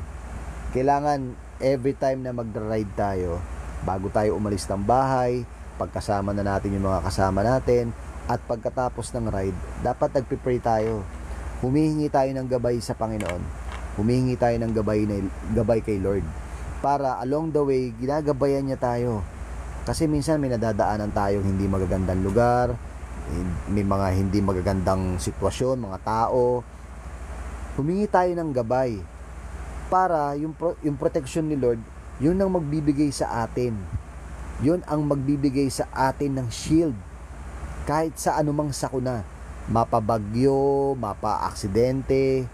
kailangan every time na mag-ride tayo, bago tayo umalis ng bahay, pagkasama na natin yung mga kasama natin, at pagkatapos ng ride, dapat nagpipray tayo. Humihingi tayo ng gabay sa Panginoon. Humihingi tayo ng gabay kay Lord. Para along the way, ginagabayan niya tayo. Kasi minsan may nadadaanan tayong hindi magagandang lugar, may mga hindi magagandang sitwasyon, mga tao. Humingi tayo ng gabay. Para yung protection ni Lord, yun ang magbibigay sa atin. Yun ang magbibigay sa atin ng shield. Kahit sa anumang sakuna. Mapabagyo, mapa-aksidente,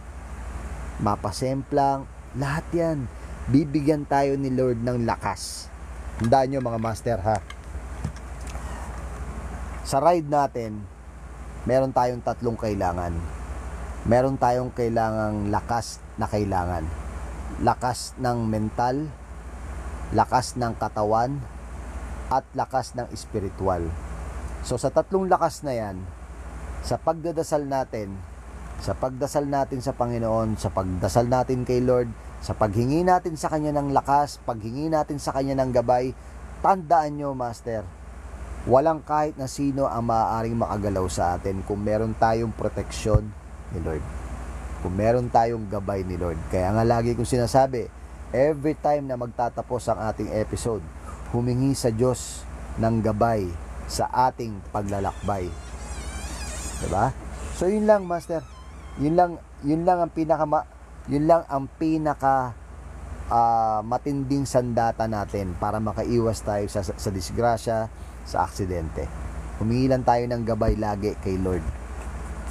mapasemplang, lahat yan. Bibigyan tayo ni Lord ng lakas. Tandaan nyo, mga master, ha? Sa ride natin, meron tayong 3 kailangan. Meron tayong kailangang lakas na kailangan. Lakas ng mental, lakas ng katawan, at lakas ng espiritual. So sa 3 lakas na yan, sa pagdadasal natin sa Panginoon, sa pagdasal natin kay Lord, sa paghingi natin sa Kanya ng lakas, paghingi natin sa Kanya ng gabay, tandaan nyo, master, walang kahit na sino ang maaaring makagalaw sa atin kung meron tayong proteksyon ni Lord, kung meron tayong gabay ni Lord. Kaya nga lagi kong sinasabi, every time na magtatapos ang ating episode, humingi sa Diyos ng gabay sa ating paglalakbay. Diba? So yun lang, master. Yun lang ang pinaka matinding sandata natin para makaiwas tayo sa disgrasya, sa aksidente. Humingi lang tayo ng gabay lagi kay Lord.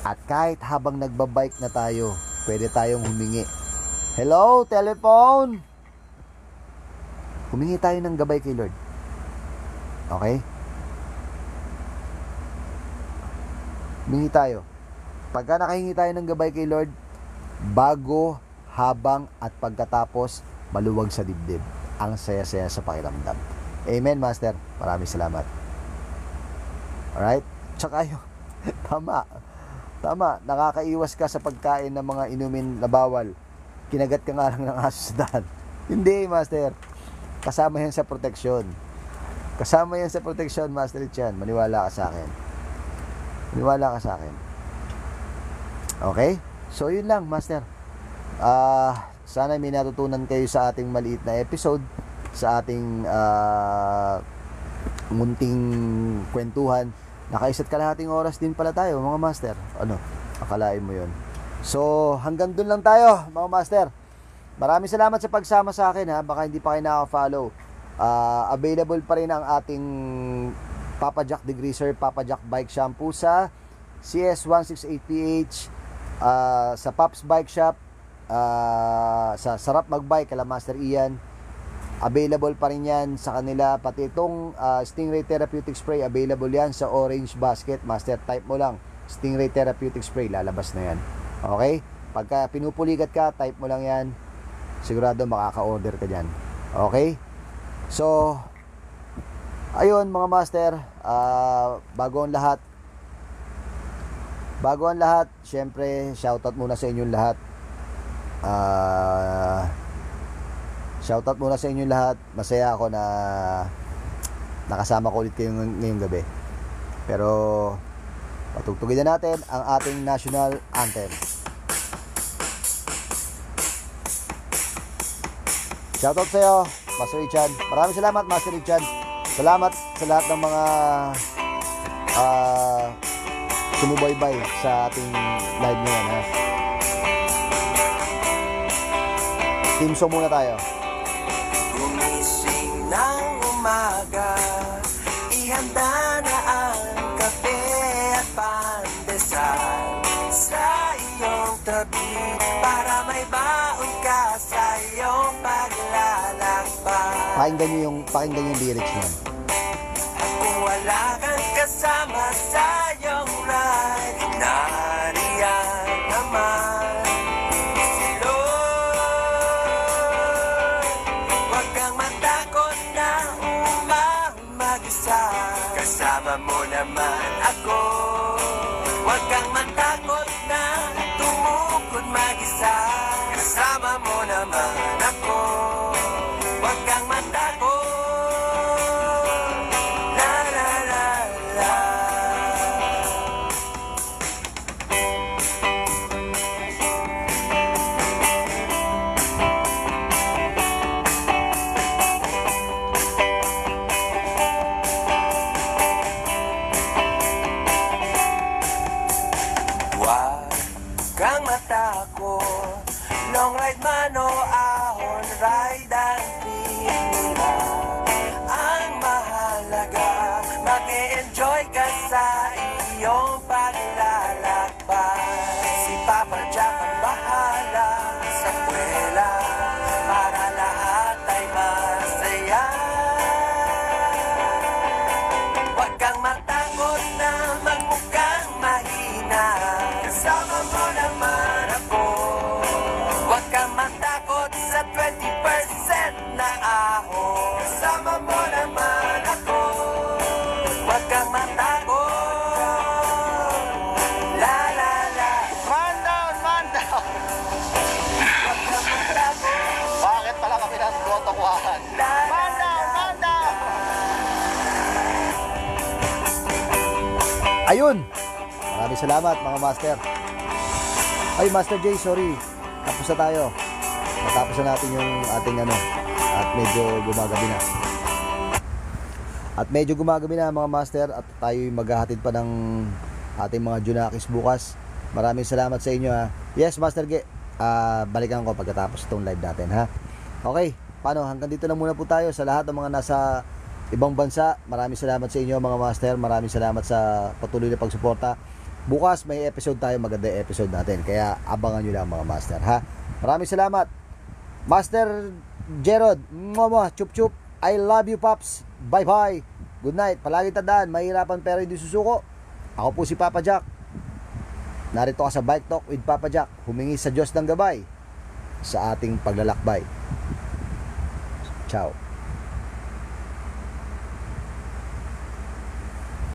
At kahit habang nagbabike na tayo, pwede tayong humingi. Hello, telephone! Humingi tayo ng gabay kay Lord. Okay? Humingi tayo. Pagka nakahingi tayo ng gabay kay Lord, bago, habang, at pagkatapos, maluwag sa dibdib. Ang saya-saya sa pakiramdam. Amen, Master. Maraming salamat. Alright? Tsaka yun. Tama. Nakakaiwas ka sa pagkain ng mga inumin na bawal. Kinagat ka nga lang ng aso sa daan. Hindi, Master. Kasama yan sa proteksyon. Master Chan. Maniwala ka sa akin. Okay? So, yun lang, Master. Sana may natutunan kayo sa ating maliit na episode, sa ating munting kwentuhan. Nakaisa't kalahating oras din pala tayo, mga master. Akalain mo yun. So, hanggang dun lang tayo, mga master. Maraming salamat sa pagsama sa akin, ha. Baka hindi pa kayo nakaka-follow. Available pa rin ang ating Papa Jack Degreaser, Papa Jack Bike Shampoo sa CS168PH, sa Pops Bike Shop, sa Sarap Magbike kala Master Ian, Available pa rin yan sa kanila. Pati itong Stingray Therapeutic Spray, available yan sa orange basket. Master, type mo lang Stingray Therapeutic Spray, lalabas na yan. Okay? Pagka pinupuligat ka, type mo lang yan. Sigurado makaka-order ka dyan. Okay? So, ayun mga master, bago ang lahat, syempre, shoutout muna sa inyong lahat. Shoutout muna sa inyong lahat. Masaya ako na nakasama ko ulit kayo ngayong gabi. Pero, patugtugin na natin ang ating national anthem. Shoutout sa iyo, Master Richard. Maraming salamat, Master Richard. Salamat sa lahat ng mga sumubaybay sa ating live ngayon, ha? Team song muna tayo. Gumising ng umaga, ihanda na ang kape at pandesal sa iyong tabi para may baon ka sa iyong paglalakbay. Pakinggan yung lyrics niyan. Kung wala kang kasama sa iyong ride, nariyan naman si Lord. Huwag kang matakot na mag-isa, kasama mo naman ako. Huwag kang matakot na tumukod mag-isa, kasama mo naman ako. Huwag kang matakot. La la la la. Huwag kang matakot. Long ride man o ahon ride ang pinila. Ang mahalaga, mag-e-enjoy ka sa iyong paglalakbay. Si Papa Jack ang bahala sa kwela para lahat ay masaya. Huwag kang matakot na magmukhang mahina, kasama mo naman ako. Huwag kang matakot sa 20% na ahon, kasama mo naman ako. Huwag kang matakot. La la la. Man down, man down. Huwag kang matakot. Bakit pala kami nagtotokwahan? La la Man down, man down. Ayun! Maraming salamat mga master. Ay, Master J, sorry. Tapos na tayo. Matapos na natin yung ating at medyo gumagabi na mga master, at tayo maghahatid pa ng ating mga Junakis bukas. Maraming salamat sa inyo, ha. Yes, Master G. Balikan ko pagkatapos itong live natin, ha. Okay, paano? Hanggang dito na muna po tayo sa lahat ng mga nasa ibang bansa. Maraming salamat sa inyo mga master. Maraming salamat sa patuloy na pagsuporta. Bukas may episode tayo, maganda episode natin. Kaya abangan nyo lang mga master, ha. Maraming salamat. Master Gerald, chup chup. I love you, Pops. Bye bye. Good night. Palagi tandaan, mahirapan pero hindi susuko. Ako po si Papa Jack. Narito ka sa Bike Talk with Papa Jack. Humingi sa Diyos ng gabay sa ating paglalakbay. Ciao.